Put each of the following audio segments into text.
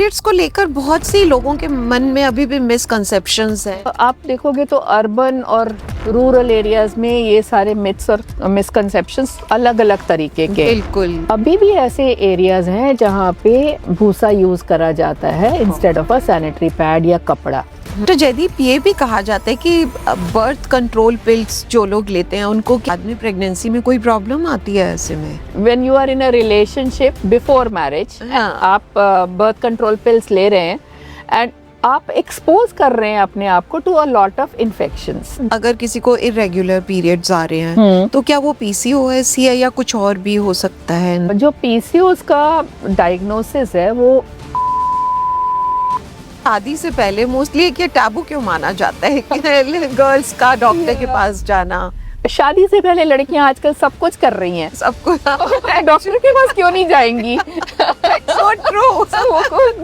Periods को लेकर बहुत सी लोगों के मन में अभी भी मिसकंसेप्शंस हैं। आप देखोगे तो अर्बन और रूरल एरियाज में ये सारे मिथ्स और मिसकंसेप्शंस अलग अलग तरीके के। बिल्कुल। अभी भी ऐसे एरियाज हैं जहाँ पे भूसा यूज करा जाता है instead of a sanitary pad या कपड़ा। तो जयदीप, ये भी कहा जाता है कि बर्थ कंट्रोल पिल्स जो लोग लेते हैं उनको बाद में प्रेगनेंसी में कोई प्रॉब्लम आती है ऐसे में? When you are in a relationship before marriage, आप बर्थ कंट्रोल पिल्स ले रहे हैं एंड आप एक्सपोज कर रहे हैं अपने आप को to a lot of infections. अगर किसी को इरेगुलर पीरियड्स आ रहे हैं तो क्या वो पीसीओएस है या कुछ और भी हो सकता है? जो पीसीओएस का डायग्नोसिस है वो शादी से पहले मोस्टली ये टैबू क्यों माना जाता है कि गर्ल्स का डॉक्टर के पास जाना? शादी से पहले लड़कियां आजकल सब कुछ कर रही हैं, सबको डॉक्टर के पास क्यों नहीं जाएंगी? So true.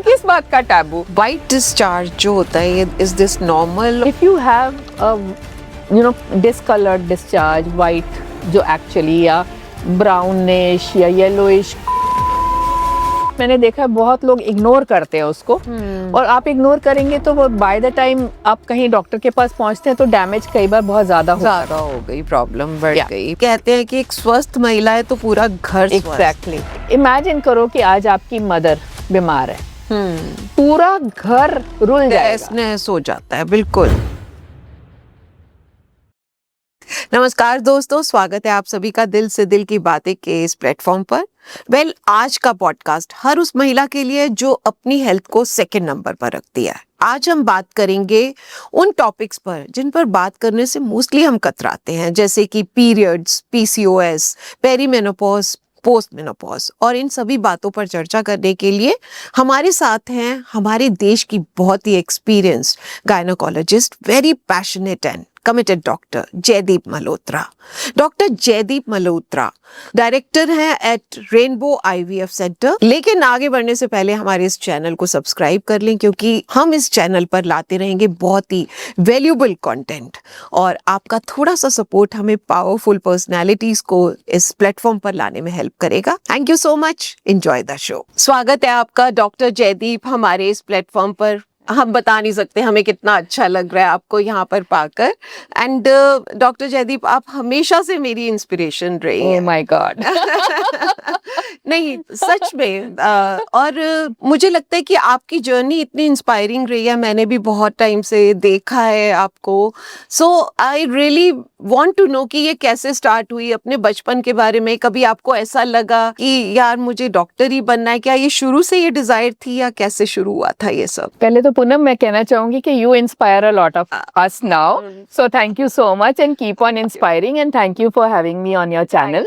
किस बात का टैबू? वाइट डिस्चार्ज जो होता है, is this normal? If you have discoloured discharge, white जो एक्चुअली या ब्राउनिश या येलोइश, मैंने देखा है बहुत लोग इग्नोर करते हैं उसको। और आप इग्नोर करेंगे तो वो बाय द टाइम आप कहीं डॉक्टर के पास पहुंचते हैं तो डैमेज कई बार बहुत ज्यादा हो गई, प्रॉब्लम बढ़ गई। कहते हैं कि एक स्वस्थ महिला है तो पूरा घर। एग्जैक्टली। इमेजिन करो कि आज आपकी मदर बीमार है, पूरा घर रुल जाएगा, हो जाता है। बिल्कुल। नमस्कार दोस्तों, स्वागत है आप सभी का दिल से दिल की बातें के इस प्लेटफॉर्म पर। आज का पॉडकास्ट हर उस महिला के लिए जो अपनी हेल्थ को सेकंड नंबर पर रखती है। आज हम बात करेंगे उन टॉपिक्स पर जिन पर बात करने से मोस्टली हम कतराते हैं, जैसे कि periods, PCOS, perimenopause, post menopause. और इन सभी बातों पर चर्चा करने के लिए हमारे साथ हैं हमारे देश की बहुत ही experienced gynaecologist, very passionate and committed doctor Jaideep Malhotra. Doctor Jaideep Malhotra director हैं एट रेनबो आईवीएफ सेंटर। लेकिन आगे बढ़ने से पहले हमारे इस चैनल को सब्सक्राइब कर लें, क्योंकि हम इस चैनल पर लाते रहेंगे बहुत ही वैल्यूएबल कंटेंट, और आपका थोड़ा सा सपोर्ट हमें पावरफुल पर्सनैलिटीज को इस प्लेटफॉर्म पर लाने में हेल्प करेगा। Thank you so much, enjoy the show. स्वागत है आपका डॉक्टर जयदीप हमारे इस प्लेटफॉर्म पर। हम बता नहीं सकते हमें कितना अच्छा लग रहा है आपको यहाँ पर पाकर। एंड डॉक्टर जयदीप, आप हमेशा से मेरी इंस्पिरेशन रही हैं। Oh my God. नहीं, सच में। और मुझे लगता है कि आपकी जर्नी इतनी इंस्पायरिंग रही है। मैंने भी बहुत टाइम से देखा है आपको। So I really want to know कि ये कैसे स्टार्ट हुई। अपने बचपन के बारे में कभी आपको ऐसा लगा कि यार मुझे डॉक्टर ही बनना है? क्या ये शुरू से ये डिजायर थी या कैसे शुरू हुआ था ये सब? पहले तो पूनम मैं कहना चाहूंगी कि you inspire a lot of us now, so thank you so much and keep on inspiring and thank you for having me on your channel.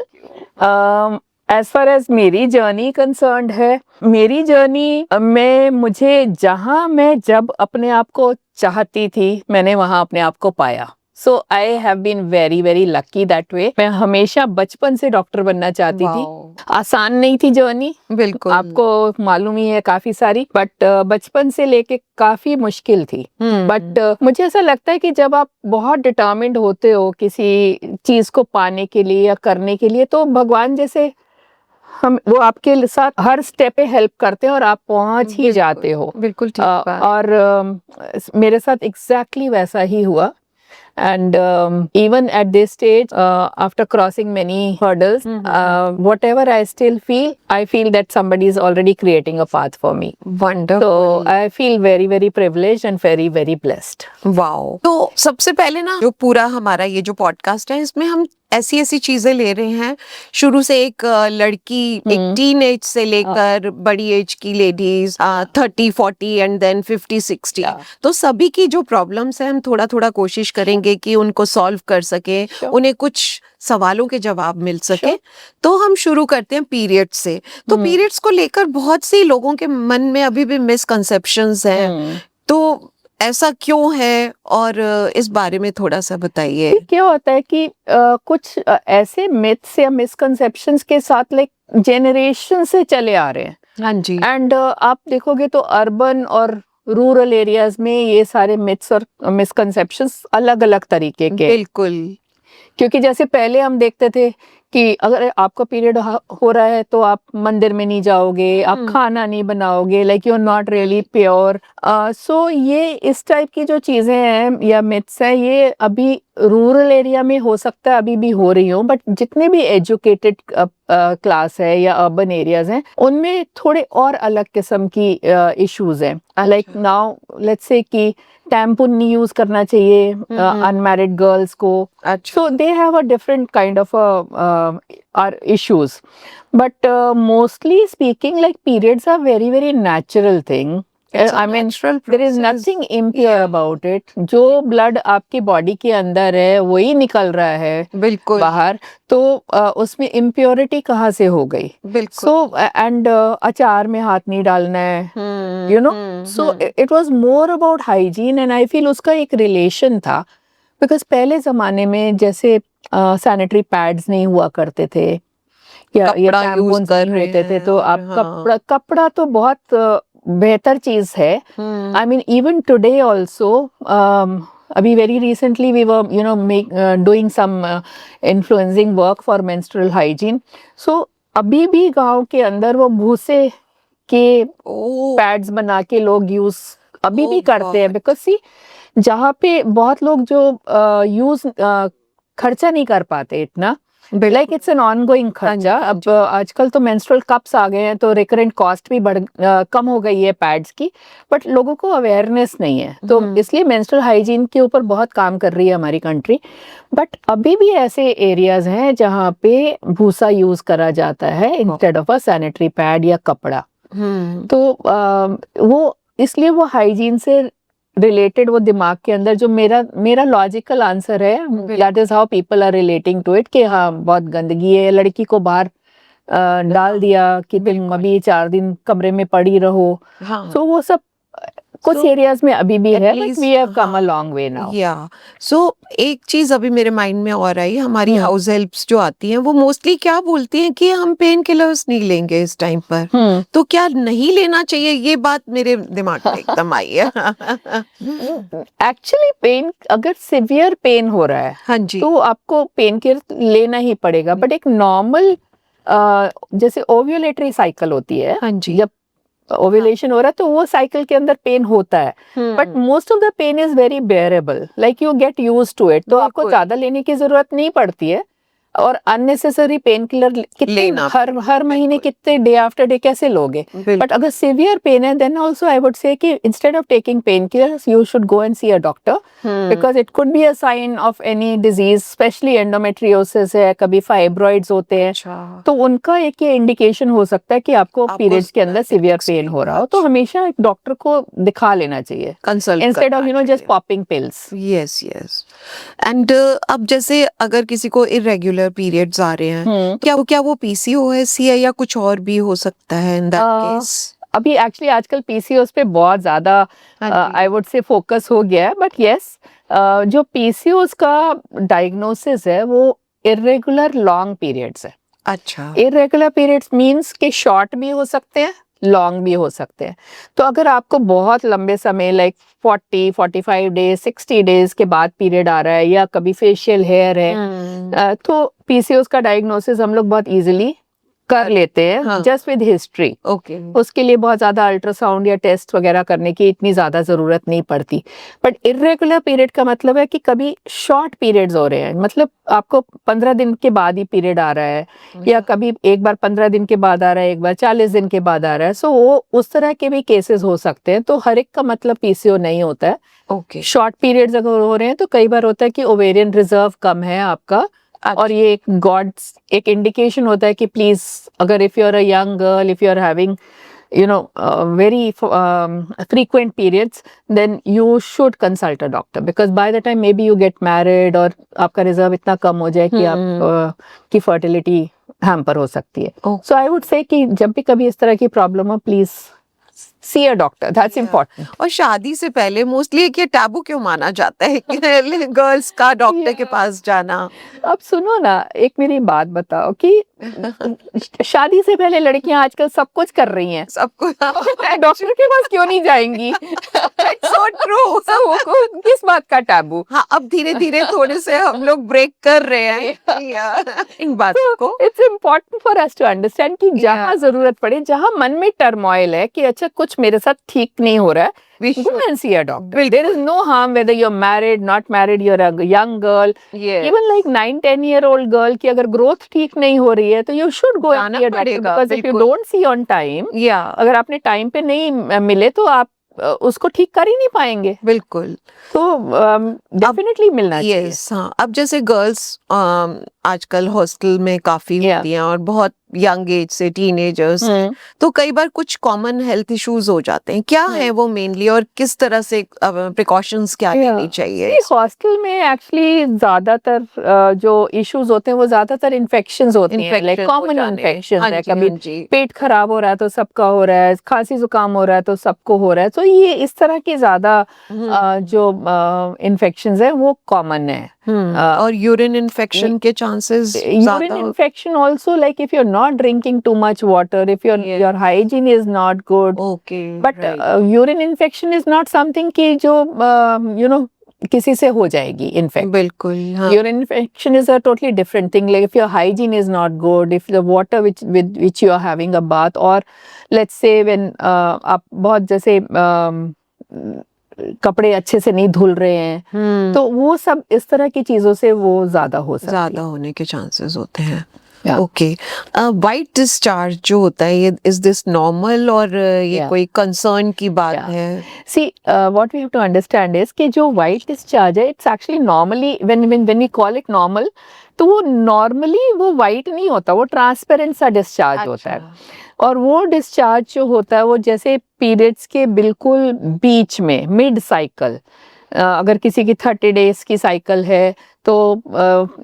As far as मेरी जर्नी कंसर्न्ड है, मेरी जर्नी में मुझे जहाँ मैं जब अपने आप को चाहती थी मैंने वहाँ अपने आप को पाया। So I have been very very lucky that way. मैं हमेशा बचपन से डॉक्टर बनना चाहती थी। आसान नहीं थी जर्नी, बिल्कुल आपको मालूम ही है काफी सारी, बट बचपन से लेके काफी मुश्किल थी। बट मुझे ऐसा लगता है कि जब आप बहुत डिटर्मिन्ड होते हो किसी चीज को पाने के लिए या करने के लिए, तो भगवान जैसे वो आपके साथ हर स्टेप पे हेल्प करते हैं और आप पहुंच ही जाते हो। बिल्कुल ठीक बात। और मेरे साथ एग्जैक्टली वैसा ही हुआ। And even at this stage, after crossing many hurdles, whatever I still feel, I feel that somebody is already creating a path for me. Wonderful. So I feel very very privileged and very very blessed. Wow. तो सबसे पहले ना, जो पूरा हमारा ये जो podcast है इसमें हम ऐसी ऐसी चीजें ले रहे हैं। शुरू से एक लड़की, एक टीन एज से लेकर बड़ी एज की लेडीज, 30-40 एंड देन 50-60, तो सभी की जो प्रॉब्लम्स हैं हम थोड़ा थोड़ा कोशिश करेंगे कि उनको सॉल्व कर सके, उन्हें कुछ सवालों के जवाब मिल सके। तो हम शुरू करते हैं पीरियड से। तो पीरियड्स को लेकर बहुत सी लोगों के मन में अभी भी मिसकंसेप्शंस हैं, तो ऐसा क्यों है और इस बारे में थोड़ा सा बताइए। क्या होता है कि कुछ ऐसे मिथ्स या मिसकंसेप्शंस के साथ लाइक जेनरेशन से चले आ रहे हैं। हाँ जी। एंड आप देखोगे तो अर्बन और रूरल एरियाज में ये सारे मिथ्स और मिसकंसेप्शंस अलग अलग तरीके के। बिल्कुल। क्योंकि जैसे पहले हम देखते थे कि अगर आपका पीरियड हो रहा है तो आप मंदिर में नहीं जाओगे, आप खाना नहीं बनाओगे, like you are not really pure. So ये इस टाइप की जो चीजें हैं या मिथ्स हैं, ये अभी रूरल एरिया में हो सकता है अभी भी हो रही हो, बट जितने भी एजुकेटेड क्लास है या अर्बन एरियाज हैं, उनमें थोड़े और अलग किस्म की इश्यूज हैं। लाइक नाउ लेट्स से कि टैम्पून नहीं यूज करना चाहिए अनमैरिड गर्ल्स को, so they have a different kind of are issues, but mostly speaking, like periods are very natural thing. I mean, there is nothing impure about it. जो blood आपकी body के अंदर है वही निकल रहा है बिल्कुल बाहर, तो उसमें impurity कहाँ से हो गई? बिल्कुल। So and अचार में हाथ नहीं डालना है, you know. So it was more about hygiene, and I feel उसका एक relation था, बिकॉज पहले जमाने में जैसे सैनिटरी पैड्स नहीं हुआ करते थे या टैम्पून्स नहीं होते थे, तो आप कपड़ा तो बहुत बेहतर चीज है। I mean even today also, अभी very recently we were you know doing some influencing work for menstrual hygiene. So अभी भी गांव के अंदर वो भूसे के पैड्स बना के लोग यूज अभी भी करते हैं, बिकॉज सी जहाँ पे बहुत लोग जो यूज खर्चा नहीं कर पाते इतना, लाइक इट्स एन ऑनगोइंग खर्चा। अब आजकल तो मेंस्ट्रुअल कप्स आ गए हैं, तो रिकरेंट कॉस्ट भी कम हो गई है पैड्स की, बट लोगों को अवेयरनेस नहीं है, तो इसलिए मेंस्ट्रुअल हाइजीन के ऊपर बहुत काम कर रही है हमारी कंट्री। बट अभी भी ऐसे एरियाज हैं जहाँ पे भूसा यूज करा जाता है instead of a sanitary pad या कपड़ा। तो वो इसलिए वो हाइजीन से रिलेटेड वो दिमाग के अंदर जो मेरा लॉजिकल आंसर है, that is how people are relating to it, कि हाँ बहुत गंदगी है, लड़की को बाहर डाल दिया कि तुम अभी 4 दिन कमरे में पड़ी रहो। तो वो सब कुछ एरियाज में अभी भी है, but we have come a long way now. Yeah so एक चीज अभी मेरे माइंड में और आई, हमारी हाउस हेल्प्स जो आती हैं वो मोस्टली क्या बोलती हैं कि हम पेन किलर्स नहीं लेंगे इस टाइम पर, तो क्या नहीं लेना चाहिए? ये बात मेरे दिमाग में एकदम आई है। एक्चुअली पेन, अगर सिवियर पेन हो रहा है, हाँ जी, तो आपको पेन किलर लेना ही पड़ेगा, बट एक नॉर्मल जैसे ओव्यूलेटरी साइकिल होती है, हाँ जी, जब ओव्यूलेशन हो रहा है तो वो साइकिल के अंदर पेन होता है, but most of the pain is very bearable, like you get used to it, तो आपको ज्यादा लेने की जरूरत नहीं पड़ती है। और अननेसेसरी पेन किलर कितने हर महीने कितने डे आफ्टर डे कैसे लोगे? बट अगर सिवियर पेन है, then also I would say कि instead of taking pain killers you should go and see a doctor, because it could be a sign of any disease, specially endometriosis है, कभी fibroids होते हैं, तो उनका एक ये इंडिकेशन हो सकता है कि आपको पीरियड्स के अंदर सिवियर पेन हो रहा हो, तो हमेशा एक डॉक्टर को दिखा लेना चाहिए instead of just popping pills. Yes yes. And अब जैसे अगर किसी को इरेगुलर पीरियड्स आ रहे हैं, क्या वो पीसीओएस ही है या कुछ और भी हो सकता है इन दैट केस? अभी एक्चुअली आजकल पीसीओएस पे बहुत ज्यादा आई वुड से फोकस हो गया है, बट यस जो पीसीओएस का डायग्नोसिस है वो इरेगुलर लॉन्ग पीरियड्स है। अच्छा, इरेगुलर पीरियड्स मींस के शॉर्ट भी हो सकते हैं, लॉन्ग भी हो सकते हैं। तो अगर आपको बहुत लंबे समय लाइक 40-45 डेज 60 डेज के बाद पीरियड आ रहा है, या कभी फेशियल हेयर है, तो पीसीओएस का डायग्नोसिस हम लोग बहुत इजीली कर लेते हैं, जस्ट विद हिस्ट्री। ओके, उसके लिए बहुत ज्यादा अल्ट्रासाउंड या टेस्ट वगैरह करने की इतनी ज्यादा जरूरत नहीं पड़ती। बट इरेगुलर पीरियड का मतलब है कि कभी शॉर्ट पीरियड्स हो रहे हैं, मतलब आपको 15 दिन के बाद ही पीरियड आ रहा है, या कभी एक बार 15 दिन के बाद आ रहा है, एक बार 40 दिन के बाद आ रहा है, सो वो उस तरह के भी केसेस हो सकते हैं। तो हर एक का मतलब पीसीओ नहीं होता है। ओके, शॉर्ट पीरियड्स अगर हो रहे हैं तो कई बार होता है कि ओवेरियन रिजर्व कम है आपका, और ये एक गॉड्स एक इंडिकेशन होता है कि प्लीज, अगर if you are a young girl, if you are having very frequent periods, then you should consult a doctor, because by the time maybe you get married और आपका रिजर्व इतना कम हो जाए कि आप की फर्टिलिटी हैम्पर हो सकती है। सो आई वुड से कि जब भी कभी इस तरह की प्रॉब्लम हो, please see a doctor, that's important. और शादी से पहले मोस्टली ये टैबू क्यों माना जाता है कि गर्ल्स का डॉक्टर के पास जाना? अब सुनो ना, एक मेरी बात बताओ कि शादी से पहले लड़कियां आजकल सब कुछ कर रही हैं, सबको डॉक्टर के पास क्यों नहीं जाएंगी? सो so true. किस बात का टैबू? हाँ, अब धीरे धीरे थोड़े से हम लोग ब्रेक कर रहे हैं इन बातों को. It's important for us to understand कि जहाँ जरूरत पड़े, जहाँ मन में टर्मोइल है कि अच्छा कुछ मेरे साथ ठीक नहीं हो रहा है, We go should. and see a doctor. There is no harm whether you're married, not married, you're a young girl. Yes. Even like 9-10-year-old girl की अगर growth ठीक नहीं हो रही है तो you should go and जाना see a doctor, पड़ेगा, because if you बिल्कुल. don't see on time, Yeah, अगर आपने टाइम पे नहीं मिले तो आप उसको ठीक कर ही नहीं पाएंगे. बिल्कुल. तो डेफिनेटली मिलना चाहिए. यस, हाँ. अब जैसे गर्ल्स आजकल हॉस्टल में काफी Yeah. होती हैं और बहुत यंग एज से टीनेजर्स, तो कई बार कुछ कॉमन हेल्थ इश्यूज हो जाते हैं. क्या है वो मेनली, और किस तरह से प्रिकॉशंस क्या लेनी चाहिए? हॉस्टल में एक्चुअली ज्यादातर जो इश्यूज होते हैं वो ज्यादातर इन्फेक्शंस होते हैं, लाइक कॉमन इन्फेक्शंस है. कभी पेट खराब हो रहा है तो सबका हो रहा है, खांसी जुकाम हो रहा है तो सबको हो रहा है. तो ये इस तरह की ज्यादा जो इन्फेक्शंस है वो कॉमन है. और यूरिन इन्फेक्शन के chances Urine infection also, like if you're not drinking too much water, if your hygiene is not good. Okay. But urine infection is not something कि जो किसी से हो जाएगी इनफेक्ट. बिल्कुल. हाँ. Urine infection is a totally different thing. Like if your hygiene is not good, if the water with which you are having a bath, or let's say when आप बहुत जैसे कपड़े अच्छे से नहीं धुल रहे हैं, तो वो सब इस तरह की चीजों से वो ज्यादा हो सकती है. ज्यादा होने के चांसेस होते हैं. Yeah. ओके. वाइट डिस्चार्ज जो होता है, ये इज दिस नॉर्मल, और ये Yeah. कोई कंसर्न की बात Yeah. है? See, what we have to understand is कि जो white discharge है, it's actually normally when we call it normal, तो वो normally वो white नहीं होता, वो transparent सा discharge होता है. और वो डिस्चार्ज जो होता है वो जैसे पीरियड्स के बिल्कुल बीच में, मिड साइकिल, अगर किसी की 30 डेज की साइकिल है तो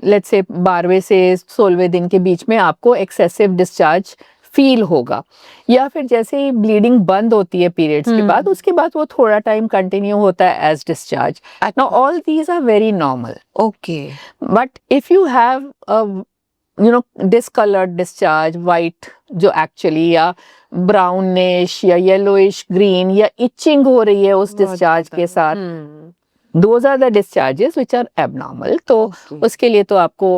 लेट्स से 12वें से 16वें दिन के बीच में आपको एक्सेसिव डिस्चार्ज फील होगा. या फिर जैसे ही ब्लीडिंग बंद होती है पीरियड्स के बाद, उसके बाद वो थोड़ा टाइम कंटिन्यू होता है as discharge. Now all these are very normal. Okay. But if you have discolored discharge, white जो actually, या brownish या yellowish green या itching हो रही है उस discharge के साथ, those are the discharges which are abnormal. तो उसके लिए तो आपको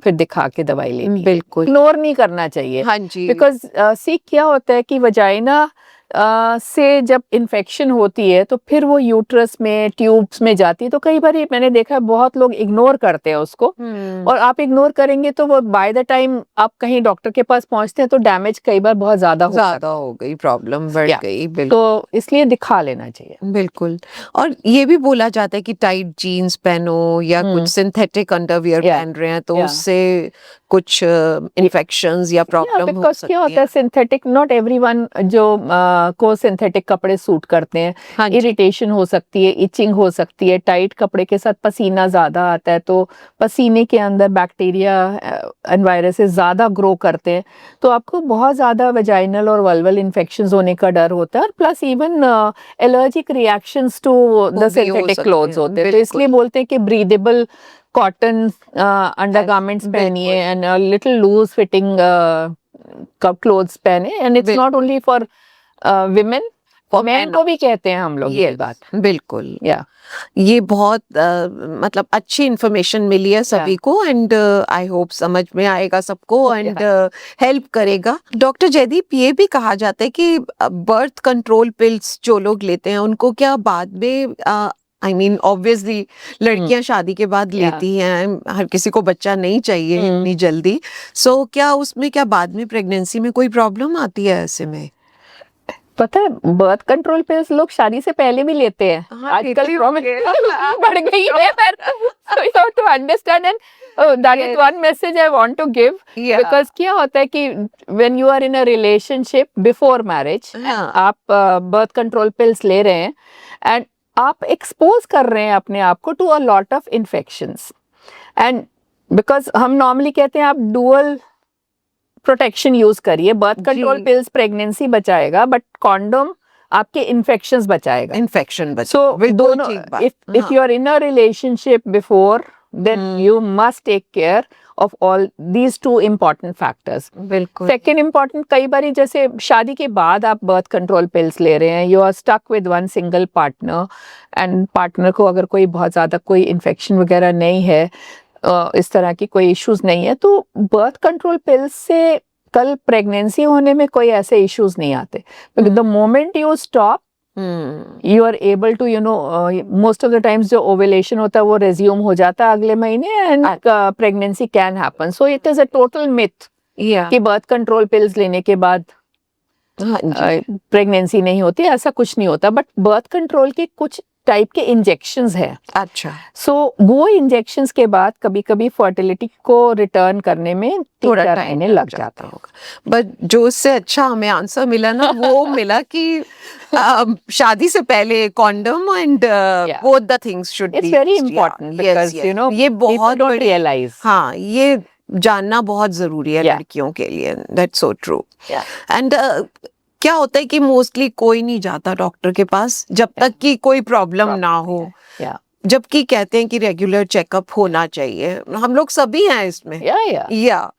फिर दिखा के दवाई लेनी है. बिल्कुल. इग्नोर नहीं करना चाहिए. हाँ जी. बिकॉज सी क्या होता है कि वजाइना से जब इन्फेक्शन होती है तो फिर वो यूट्रस में, ट्यूब्स में जाती है. तो कई बार बहुत देखा है, बहुत लोग इग्नोर करते हैं उसको, और आप इग्नोर करेंगे तो वो बाय द टाइम आप कहीं डॉक्टर के पास पहुंचते हैं तो डैमेज कई बार बहुत ज्यादा हो गई, प्रॉब्लम बढ़ गई. बिल्कुल. तो इसलिए दिखा लेना चाहिए. बिल्कुल. और ये भी बोला जाता है कि टाइट जीन्स पहनो या कुछ सिंथेटिक अंडरवियर पहन रहे हैं तो उससे कुछ इन्फेक्शंस या प्रॉब्लम हो सकती क्या होता है, सिंथेटिक, नॉट एवरीवन जो को सिंथेटिक कपड़े सूट करते हैं. इरिटेशन हो सकती है, इचिंग हो सकती है. टाइट कपड़े के साथ पसीना ज्यादा आता है तो पसीने के अंदर बैक्टीरिया एंड वायरसेस ज्यादा ग्रो करते हैं, तो आपको बहुत ज्यादा वेजाइनल और वल्वल इन्फेक्शंस होने का डर होता है. Plus even allergic reactions to the synthetic clothes होते हैं. तो इसलिए बोलते हैं कि ब्रीदेबल कॉटन अंडरगारमेंट्स पहनिए and little loose fitting clothes पहने. And it's not only for women, men को भी कहते हैं हम लोग ये बात. बिल्कुल. या ये बहुत मतलब अच्छी इंफॉर्मेशन मिली है सभी को, एंड आई होप समझ में आएगा सबको एंड हेल्प करेगा. डॉक्टर जयदीप, ये भी कहा जाता है कि बर्थ कंट्रोल पिल्स जो लोग लेते हैं उनको क्या बाद में, आई मीन ऑब्वियसली लड़कियां शादी के बाद लेती हैं, हर किसी को बच्चा नहीं चाहिए इतनी जल्दी, सो क्या उसमें क्या बाद में प्रेगनेंसी में कोई प्रॉब्लम आती है ऐसे में? पता है, बर्थ कंट्रोल पिल्स लोग शादी से पहले भी लेते हैं. आजकल बढ़ गई है. So you have to understand, and that is one message I want to give. Because क्या होता है कि when you are in a relationship before marriage, आप बर्थ कंट्रोल पिल्स ले रहे हैं and आप एक्सपोज कर रहे हैं अपने आप को to a lot of infections. And because हम नॉर्मली कहते हैं आप डुअल प्रोटेक्शन यूज करिए. बर्थ कंट्रोल पिल्स प्रेगनेंसी बचाएगा, बट कॉन्डोम आपके इन्फेक्शंस बचाएगा. इन्फेक्शन सो दोनों, if you are in a relationship before, then you must take care of all these two important factors. बिल्कुल second important, कई बार जैसे शादी के बाद आप बर्थ कंट्रोल पिल्स ले रहे हैं, you are stuck with one single partner, and partner को अगर कोई बहुत ज़्यादा कोई इन्फेक्शन वगैरह नहीं है, इस तरह की कोई इश्यूज नहीं है, तो बर्थ कंट्रोल पिल्स से कल प्रेगनेंसी होने में कोई ऐसे इश्यूज नहीं आते. The moment you stop, you are able to most of the times जो ओवुलेशन होता है वो रेज्यूम हो जाता है अगले महीने, and pregnancy can happen. So it is a total myth या कि बर्थ कंट्रोल पिल्स लेने के बाद हाँ जी प्रेगनेंसी नहीं होती, ऐसा कुछ नहीं होता. बट बर्थ कंट्रोल के कुछ टाइप के इंजेक्शंस हैं. अच्छा सो वो इंजेक्शंस के बाद कभी कभी फर्टिलिटी को रिटर्न करने में थोड़ा 3-4 टाइम महीने लग जाता होगा. बट जो उससे अच्छा हमें आंसर मिला ना वो मिला कि शादी से पहले condom and both the things should it's very important because you know ये बहुत डोंट बड़ी रियलाइज. हाँ ये जानना बहुत जरूरी है Yeah. लड़कियों के लिए. That's so true. Yeah. And क्या होता है कि मोस्टली कोई नहीं जाता डॉक्टर के पास जब तक कि कोई प्रॉब्लम ना हो, या जबकि कहते हैं कि रेगुलर चेकअप होना चाहिए. हम लोग सभी हैं इसमें या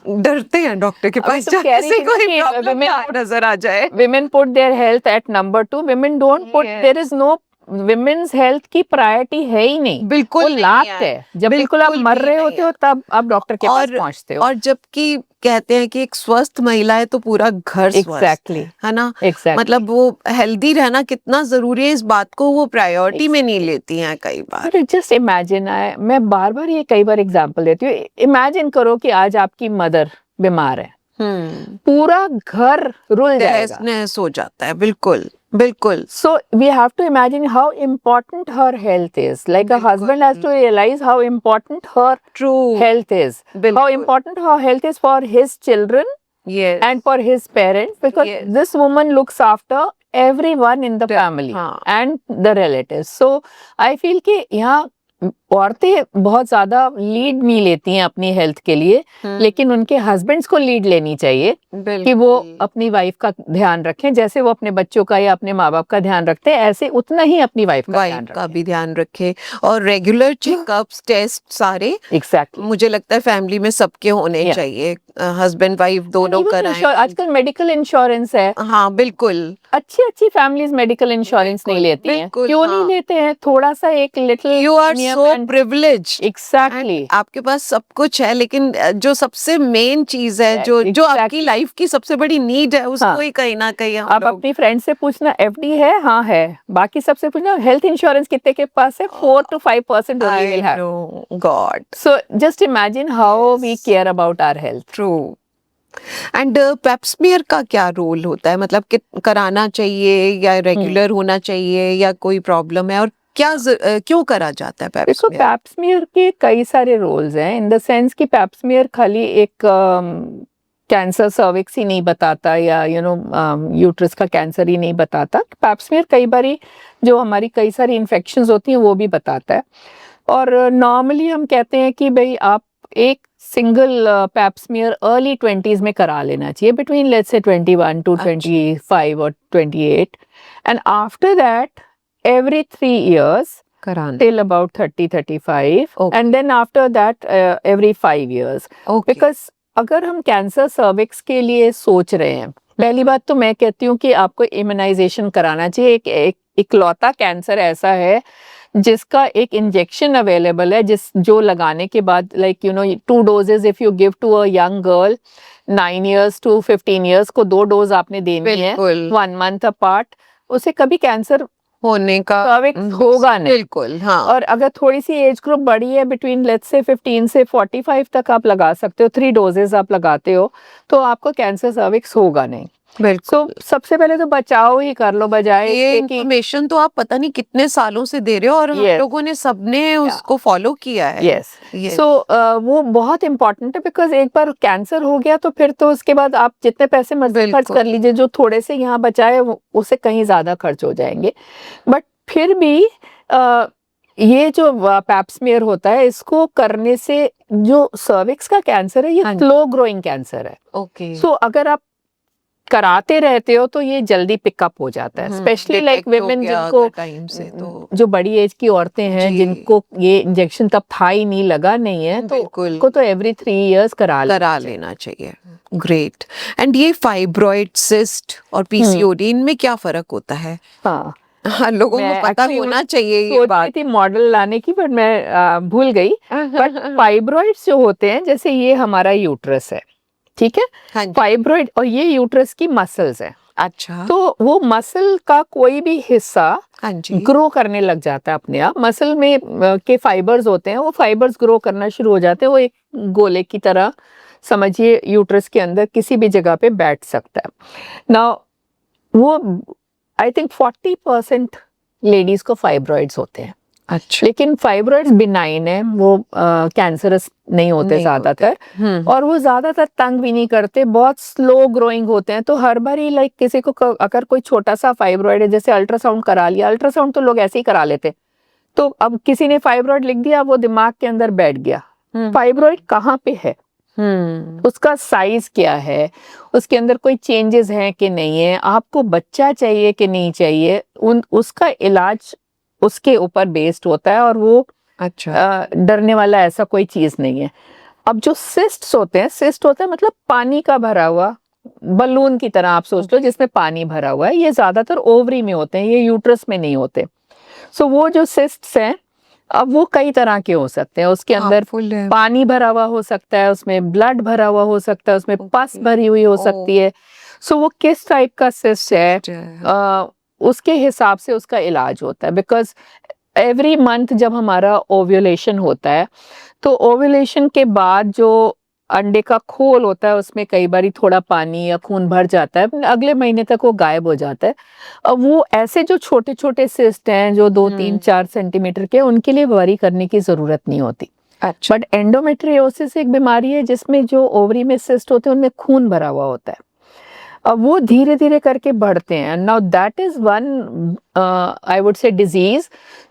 डरते हैं डॉक्टर के अभी पास तुम कह जाने रही से थी ना कोई कि प्रॉब्लम women- ना नजर आ जाए. women put their health at number 2. women don't put, Yes. there is no women's health की प्रायोरिटी है ही नहीं. बिल्कुल वो नहीं लात है. है. जब बिल्कुल आप बिल्कुल मर भी रहे नहीं होते है. हो तब आप डॉक्टर के पास और पहुंचते हो. और जबकि कहते हैं कि एक स्वस्थ महिला है तो पूरा घर स्वस्थ एग्जैक्टली है ना. एग्जैक्टली. मतलब वो हेल्दी रहना कितना जरूरी है इस बात को वो प्रायोरिटी में नहीं लेती हैं कई बार. अरे जस्ट इमेजिन, मैं बार बार ये कई बार एग्जांपल देती हूँ. इमेजिन करो कि आज आपकी मदर बीमार है, पूरा घर रुल जाएगा. तहस हो जाता है. बिल्कुल बिल्कुल. So we have to imagine how important her health is. Like a husband has to realize how important her true. health is. बिल्कुल. How important her health is for his children Yes. and for his parents, because Yes. this woman looks after everyone in the family हाँ. and the relatives. So I feel कि यहाँ औरतें बहुत ज्यादा lead नहीं लेती हैं अपनी हेल्थ के लिए, लेकिन उनके हस्बैंड्स को लीड लेनी चाहिए कि वो अपनी वाइफ का ध्यान रखें. जैसे वो अपने बच्चों का या अपने माँ बाप का ध्यान रखते हैं, ऐसे उतना ही अपनी वाइफ का ध्यान का रखें. भी ध्यान रखे. और रेगुलर चेकअप्स टेस्ट सारे एग्जैक्टली. मुझे लगता है फैमिली में सबके होने Yeah. चाहिए. हस्बैंड वाइफ दोनों कराएं. आजकल मेडिकल इंश्योरेंस है. हाँ बिल्कुल. अच्छी अच्छी फैमिलीज मेडिकल इंश्योरेंस नहीं बिल्कुल, लेती हैं. बिल्कुल, क्यों नहीं हाँ. लेते हैं? थोड़ा सा एक little you are so privilege. Exactly. आपके पास सब कुछ है, लेकिन जो सबसे मेन चीज है जो जो Exactly. आपकी लाइफ की सबसे बड़ी नीड है उसको हाँ. ही कहीं ना कहीं हम आप लोग अपनी फ्रेंड से पूछना एफडी है, हाँ है. बाकी सबसे पूछना हेल्थ इंश्योरेंस कितने के पास है, 4 to 5% only will have. God. So just imagine how we care about our health. True. And pap smear का क्या रोल होता है? मतलब कि कराना चाहिए या रेगुलर होना चाहिए या कोई प्रॉब्लम है, और क्या क्यों करा जाता है देखो पेप्समियर? पैप्समियर के कई सारे रोल्स हैं, इन द सेंस कि पैप्समियर खाली एक कैंसर सर्विक्स ही नहीं बताता या यूट्रस का कैंसर ही नहीं बताता. पैप्समियर कई बारी जो हमारी कई सारी इन्फेक्शंस होती हैं वो भी बताता है. और नॉर्मली हम कहते हैं कि भाई आप एक सिंगल पैप्समियर अर्ली 20s में करा लेना चाहिए, बिटवीन लेट्स से 21 to 25 और 28, and after that every 3 years कराना. till about 30-35, Okay. and then after that every 5 years. Okay. Because अगर हम कैंसर सर्विक्स के लिए सोच रहे हैं, पहली बात तो मैं कहती हूँ कि आपको इम्यूनाइजेशन कराना चाहिए. एक इकलौता कैंसर ऐसा है जिसका एक इंजेक्शन अवेलेबल है जो लगाने के बाद 2 doses if you give to a young girl 9 years to 15 years को 2 डोज आपने देनी है बिल्कुल. 1 month apart. उसे कभी कैंसर होने का सर्विक्स होगा नहीं. बिल्कुल. हाँ. और अगर थोड़ी सी एज ग्रुप बड़ी है, बिटवीन लेट्स से 15 से 45 तक आप लगा सकते हो, 3 डोजेस आप लगाते हो, तो आपको कैंसर सर्विक्स होगा नहीं. बिल्कुल. सो सबसे पहले तो बचाव ही कर लो, बजाय ये इसके कि इंफॉर्मेशन तो आप पता नहीं कितने सालों से दे रहे हो, और हम Yes. लोगों ने सबने उसको फॉलो किया है. यस. Yes. सो वो बहुत इंपॉर्टेंट है, बिकॉज एक बार कैंसर हो गया तो फिर तो उसके बाद आप जितने पैसे मर्जी खर्च बिल्कुल. कर लीजिए, जो थोड़े से यहाँ बचाए उससे कहीं ज्यादा खर्च हो जाएंगे. बट फिर भी ये जो पैप्समियर होता है, इसको करने से जो सर्विक्स का कैंसर है, ये हाँ जी. स्लो ग्रोइंग कैंसर है. ओके. सो अगर आप कराते रहते हो तो ये जल्दी पिकअप हो जाता है, स्पेशली लाइक विमेन जिनको टाइम से तो जो बड़ी एज की औरतें हैं जी। जिनको ये इंजेक्शन तब था ही नहीं, लगा नहीं है, तो बिल्कुल। उनको तो एवरी 3 इयर्स करा लेना चाहिए। ग्रेट। एंड ये फाइब्रॉइड, सिस्ट और पीसीओडी, इनमें क्या फर्क होता है? हाँ, हाँ, लोगों मैं को पता भी actually होना चाहिए ये सोच रही बात। थी मॉडल लाने की, बट मैं भूल गई। बट फाइब्रॉइड्स जो होते हैं, जैसे ये हमारा यूट्रस है, ठीक है, हाँ जी। फाइब्रॉइड, और ये यूट्रस की मसल्स है। अच्छा। तो वो मसल का कोई भी हिस्सा हाँ जी। ग्रो करने लग जाता है अपने आप। मसल में के फाइबर्स होते हैं, वो फाइबर्स ग्रो करना शुरू हो जाते हैं। वो एक गोले की तरह समझिए यूट्रस के अंदर किसी भी जगह पे बैठ सकता है ना। वो आई थिंक 40% लेडीज को फाइब्रॉइड्स होते हैं, अच्छा। लेकिन फाइब्रॉइड्स बिनाइन है, वो कैंसरस नहीं होते नहीं ज्यादातर, हम्म। और वो ज्यादातर तंग भी नहीं करते, बहुत स्लो ग्रोइंग होते हैं। तो हर बार ही लाइक किसी को अगर कोई छोटा सा फाइब्रॉइड है, जैसे अल्ट्रासाउंड करा लिया, अल्ट्रासाउंड तो लोग ऐसे ही करा लेते, तो अब किसी ने फाइब्रॉइड लिख दिया, वो दिमाग के अंदर बैठ गया। फाइब्रॉइड कहाँ पे है, उसका साइज क्या है, उसके अंदर कोई चेंजेस हैं कि नहीं है, आपको बच्चा चाहिए कि नहीं चाहिए, उसका इलाज उसके ऊपर बेस्ड होता है। और वो अच्छा। डरने वाला ऐसा कोई चीज नहीं है। अब जो सिस्ट्स होते हैं, सिस्ट होता है मतलब पानी का भरा हुआ बलून की तरह, आप सोच लो, जिसमें पानी भरा हुआ है। ये ज्यादातर ओवरी में होते हैं, ये यूट्रस में नहीं होते। सो वो जो सिस्ट्स हैं, अब वो कई तरह के हो सकते हैं। उसके अंदर पानी भरा हुआ हो सकता है, उसमें ब्लड भरा हुआ हो सकता है, उसमें पस भरी हुई हो सकती है। सो वो किस टाइप का सिस्ट है, उसके हिसाब से उसका इलाज होता है। बिकॉज एवरी मंथ जब हमारा ओव्यूलेशन होता है, तो ओव्यूलेशन के बाद जो अंडे का खोल होता है, उसमें कई बार थोड़ा पानी या खून भर जाता है, अगले महीने तक वो गायब हो जाता है। अब वो ऐसे जो छोटे छोटे सिस्ट हैं, जो 2-3-4 सेंटीमीटर के, उनके लिए वरी करने की जरूरत नहीं होती। अच्छा। बट एंडोमेट्रियोसिस एक बीमारी है जिसमें जो ओवरी में सिस्ट होते हैं, उनमें खून भरा हुआ होता है। अब वो धीरे धीरे करके बढ़ते हैं। Now that is one I would से डिजीज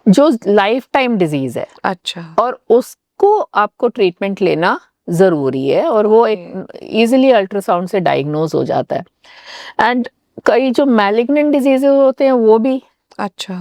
जो लाइफ टाइम डिजीज है। अच्छा। और उसको आपको ट्रीटमेंट लेना जरूरी है, और वो एक इजीली अल्ट्रासाउंड से डायग्नोज हो जाता है। एंड कई जो मैलिग्नेंट डिजीजेस होते हैं वो भी अच्छा।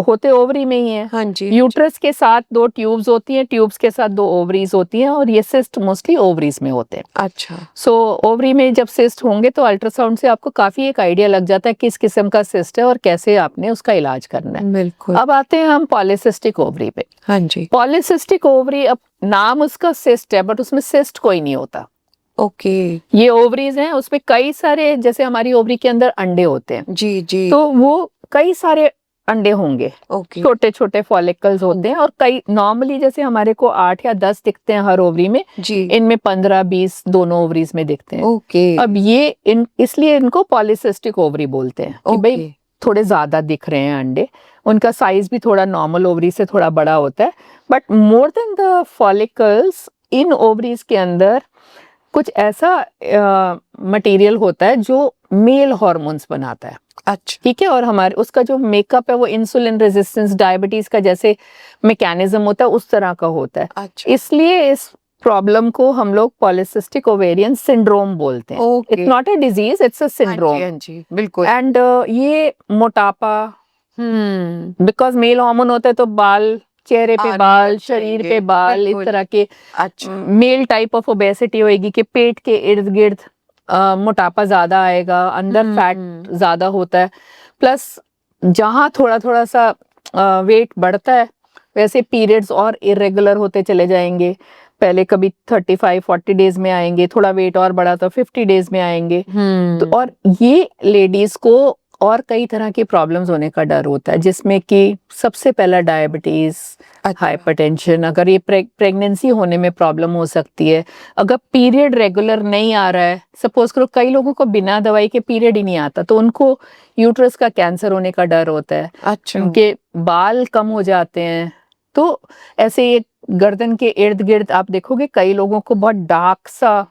होते ओवरी में ही है। हाँ जी। यूट्रस के साथ 2 ट्यूब्स होती हैं, ट्यूब्स के साथ 2 ओवरीज होती हैं, और ये सिस्ट मोस्टली ओवरीज में होते हैं। अच्छा। सो ओवरी में जब सिस्ट होंगे तो अल्ट्रासाउंड से आपको काफी एक आइडिया लग जाता है किस किस्म का सिस्ट है और कैसे आपने उसका इलाज करना है। बिल्कुल। अब आते हैं हम पॉलीसिस्टिक ओवरी पे। हाँ जी। पॉलीसिस्टिक ओवरी, अब नाम उसका सिस्ट है, बट उसमें सिस्ट कोई नहीं होता। ओके। ये ओवरीज हैं, उसमें कई सारे, जैसे हमारी ओवरी के अंदर अंडे होते हैं, जी जी। तो वो कई सारे अंडे होंगे, ओके। छोटे छोटे फॉलिकल्स होते हैं, और कई नॉर्मली जैसे हमारे को 8 या 10 दिखते हैं हर ओवरी में, जी। इनमें 15-20 दोनों ओवरीज में दिखते हैं। ओके। अब ये इसलिए इनको पॉलीसिस्टिक ओवरी बोलते हैं कि भाई थोड़े ज्यादा दिख रहे हैं अंडे। उनका साइज भी थोड़ा नॉर्मल ओवरी से थोड़ा बड़ा होता है, but more than the follicles, in ovaries के अंदर कुछ ऐसा मटेरियल होता है जो मेल हार्मोन्स बनाता है। अच्छा। ठीक है, और हमारे उसका जो मेकअप है वो इंसुलिन रेजिस्टेंस, डायबिटीज का जैसे मैकेनिज्म होता है, उस तरह का होता है। अच्छा। इसलिए इस प्रॉब्लम को हम लोग पॉलीसिस्टिक ओवेरियन सिंड्रोम बोलते हैं। It's not a disease, it's a syndrome. हाँ जी, बिल्कुल। एंड ये मोटापा, बिकॉज मेल हार्मोन होता है, तो बाल, चेहरे पे बाल, शरीर पे बाल, इस तरह के। अच्छा। मेल टाइप ऑफ ओबेसिटी होएगी कि पेट के इर्द गिर्द मोटापा ज्यादा आएगा, अंदर फैट ज्यादा होता है। प्लस जहाँ थोड़ा थोड़ा सा वेट बढ़ता है, वैसे पीरियड्स और इरेगुलर होते चले जाएंगे। पहले कभी 35-40 डेज में आएंगे, थोड़ा वेट और बढ़ा तो 50 डेज में आएंगे। तो और ये लेडीज को और कई तरह की प्रॉब्लम्स होने का डर होता है, जिसमें कि सबसे पहला डायबिटीज, हाइपरटेंशन, अगर ये प्रेगनेंसी होने में प्रॉब्लम हो सकती है। अगर पीरियड रेगुलर नहीं आ रहा है, सपोज करो कई लोगों को बिना दवाई के पीरियड ही नहीं आता, तो उनको यूट्रस का कैंसर होने का डर होता है। अच्छा। उनके बाल कम हो जाते हैं। तो ऐसे ये गर्दन के इर्द गिर्द आप देखोगे कई लोगों को बहुत डार्क सा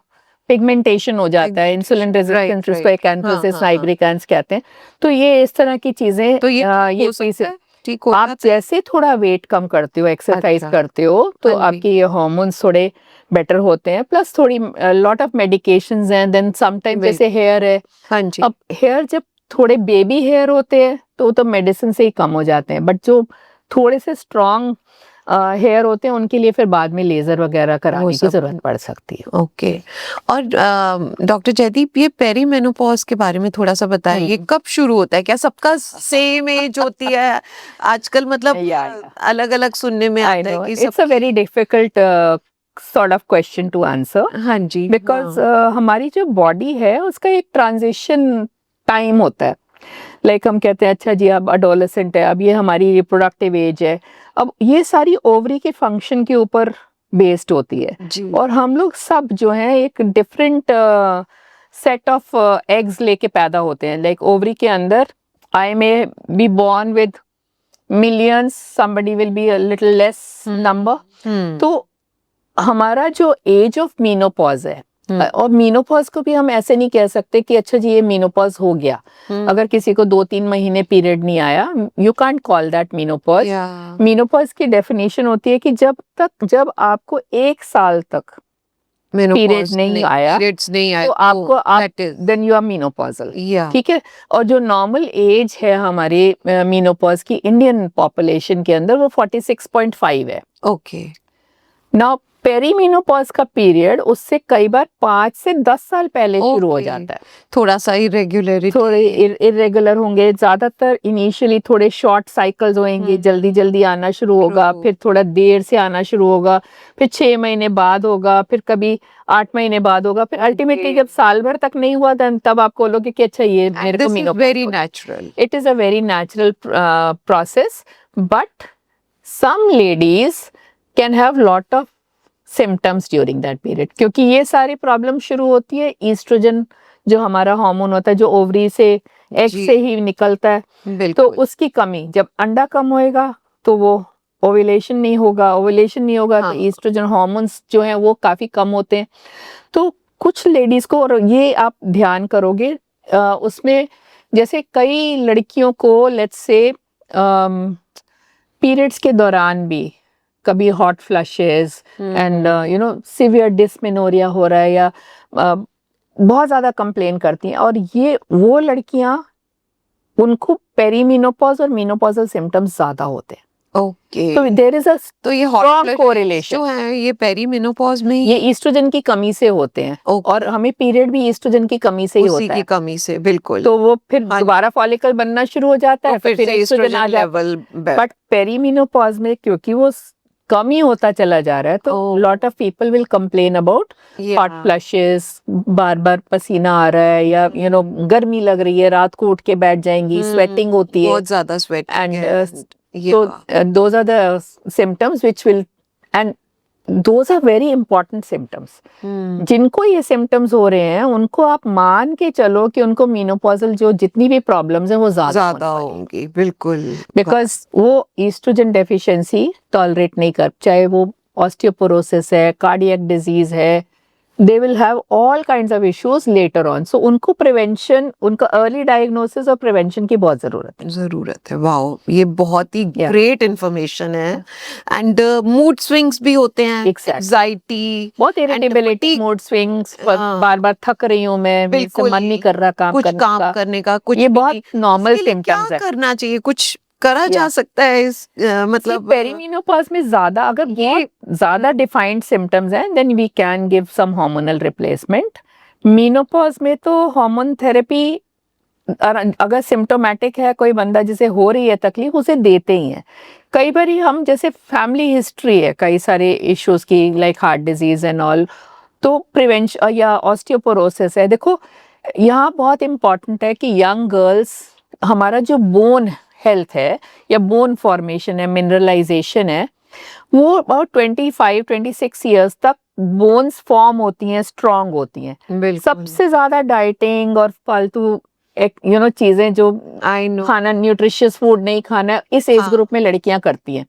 पिगमेंटेशन हो जाता है, इंसुलिन रेजिस्टेंस, जिसको एकैंथोसिस नाइग्रिकांस कहते हैं। तो ये इस तरह की चीजें, तो ये ये हो सकता है ठीक होता आप जैसे थोड़ा वेट कम करते हो, एक्सरसाइज अच्छा। करते हो, तो हाँ जी। आपके ये हार्मोन्स थोड़े बेटर होते हैं, प्लस थोड़ी लॉट ऑफ मेडिकेशंस हैं, देन समटाइम बिल्कुल। जैसे हेयर है, हाँ जी। अब हेयर जब थोड़े बेबी हेयर होते हैं तो मेडिसिन से ही कम हो जाते हैं, बट जो थोड़े से स्ट्रॉन्ग हेयर होते हैं उनके लिए फिर बाद में लेजर वगैरह कराने की सब- जरूरत पड़ सकती है। ओके। और डॉक्टर जयदीप, ये पेरीमेनोपॉज के बारे में थोड़ा सा बताएं, ये कब शुरू होता है? क्या सबका सेम एज होती है? आजकल मतलब Yeah. अलग अलग सुनने में I आता है know कि it's a very difficult sort of question to answer हाँ जी, because हाँ, हमारी जो बॉडी है उसका एक ट्रांजिशन टाइम होता है। लाइक हम कहते हैं अच्छा जी अब अडोलेसेंट है, अब ये हमारी रिप्रोडक्टिव एज है, अब ये सारी ओवरी के फंक्शन के ऊपर बेस्ड होती है। जी, और हम लोग सब जो हैं एक डिफरेंट सेट ऑफ एग्स लेके पैदा होते हैं। लाइक ओवरी के अंदर I may be born with millions, somebody will be a little less number। तो हमारा जो एज ऑफ मीनोपॉज है, और मीनोपॉज को भी हम ऐसे नहीं कह सकते कि अच्छा जी ये मीनोपॉज हो गया। अगर किसी को 2-3 महीने पीरियड नहीं आया, you can't call that menopause. या मीनोपॉज की डेफिनेशन होती है कि जब आपको 1 साल तक पीरियड नहीं आया पीरियड्स नहीं आए तो आपको that is, then you are menopausal. Yeah ठीक है। और जो नॉर्मल एज है हमारे मीनोपॉज की इंडियन पॉपुलेशन के अंदर वो 46.5 है। ओके, नाउ पेरीमेनोपॉज का पीरियड उससे कई बार 5 से 10 साल पहले शुरू हो ओके, जाता है। थोड़ा सा इरेगुलरिटी, थोड़े इरेगुलर होंगे, ज्यादातर इनिशियली थोड़े शॉर्ट साइकिल्स होंगे, जल्दी जल्दी आना शुरू होगा, True. फिर थोड़ा देर से आना शुरू होगा, फिर 6 महीने बाद होगा, फिर कभी 8 महीने बाद होगा, फिर अल्टीमेटली Okay. जब साल भर तक नहीं हुआ तब आप बोलोगे कि अच्छा ये मेरे को दिस इज मीनोपॉज वेरी हो गया। Natural. It is a very natural process, but some ladies can have lot of symptoms during that period, क्योंकि ये सारी प्रॉब्लम शुरू होती है ईस्ट्रोजन जो हमारा हार्मोन होता है, जो ओवरी से एग जी। से ही निकलता है, तो बिल्कुल, उसकी कमी, जब अंडा कम होएगा तो वो ओव्यूलेशन नहीं होगा, ओव्यूलेशन नहीं होगा हाँ। तो ईस्ट्रोजन हार्मोन्स जो हैं वो काफी कम होते हैं। तो कुछ लेडीज को, और ये आप ध्यान करोगे उसमें जैसे कई लड़कियों को लेट्स से पीरियड्स के दौरान भी कभी hot flushes and you know severe dysmenorrhea हो रहा है, या बहुत ज्यादा कंप्लेन करती हैं, और ये वो लड़कियां, उनको पेरीमेनोपॉज और मेनोपॉजल सिम्टम्स ज्यादा होते हैं। ओके। तो देयर इज अ तो ये हॉट strong फ्लश correlation। जो है ये पेरीमेनोपॉज में ये ही ईस्ट्रोजन की कमी से होते हैं, ओके, और हमें पीरियड भी ईस्ट्रोजन की कमी से ही उसी होता की है। कमी से, बिल्कुल। तो वो फिर हाँ जी। दोबारा फॉलिकल बनना शुरू हो जाता है, तो फिर से एस्ट्रोजन आ एस्ट्रोजन जाता है। लेवल बट पेरीमेनोपॉज में क्योंकि वो कम ही होता चला जा रहा है, तो oh. Lot of people will complain about hot flushes, बार बार पसीना आ रहा है, या यू नो गर्मी लग रही है, रात को उठ के बैठ जाएंगी, स्वेटिंग होती है, बहुत ज्यादा sweat and so those are the symptoms which will, and those are very important symptoms। जिनको ये symptoms हो रहे हैं उनको आप मान के चलो कि उनको मेनोपॉजल जो जितनी भी प्रॉब्लम्स हैं वो ज्यादा होंगी, बिल्कुल। बिकॉज वो ईस्ट्रोजन डेफिशिएंसी टॉलरेट नहीं कर, चाहे वो ऑस्टियोपोरोसिस है, कार्डियक डिजीज है, they will have all kinds of issues later on. So उनको प्रिवेंशन, उनका अर्ली डायग्नोसिस और प्रिवेंशन की बहुत जरूरत है। वाओ, ये बहुत ही Yeah. ग्रेट इंफॉर्मेशन है। एंड मूड स्विंग्स भी होते हैं, Exactly. एंजाइटी, बहुत इरिटेबिलिटी, मूड स्विंग्स, हाँ। बार बार थक रही हूँ मैं, मेरे से मन नहीं कर रहा काम कुछ करने काम का, करने का, कुछ ये भी बहुत नहीं। नॉर्मल इसके लिए क्या सिम्टम्स है। करना चाहिए? कुछ करा जा Yeah. सकता है इस मतलब पेरीमेनोपॉज में ज्यादा, अगर बहुत ज्यादा डिफाइंड सिम्टम्स हैं, then we can give some hormonal replacement. Menopause में तो हार्मोन थेरेपी, अगर सिम्टोमेटिक है कोई बंदा जिसे हो रही है तकलीफ, उसे देते ही हैं। कई बार हम जैसे फैमिली हिस्ट्री है कई सारे इश्यूज की, like heart disease and all, तो प्रिवेंशन, या ऑस्टियोपोरोसिस है। देखो यहाँ बहुत इम्पॉर्टेंट है कि यंग गर्ल्स, हमारा जो बोन हेल्थ है या बोन फॉर्मेशन है, मिनरलाइजेशन है, वो अबाउट 25-26 ईयर्स तक बोन्स फॉर्म होती हैं, स्ट्रांग होती हैं। बिल्कुल। सबसे ज्यादा डाइटिंग और फालतू यू नो चीजें जो आई नो खाना, न्यूट्रिशियस फूड नहीं खाना, इस एज ग्रुप में लड़कियां करती हैं।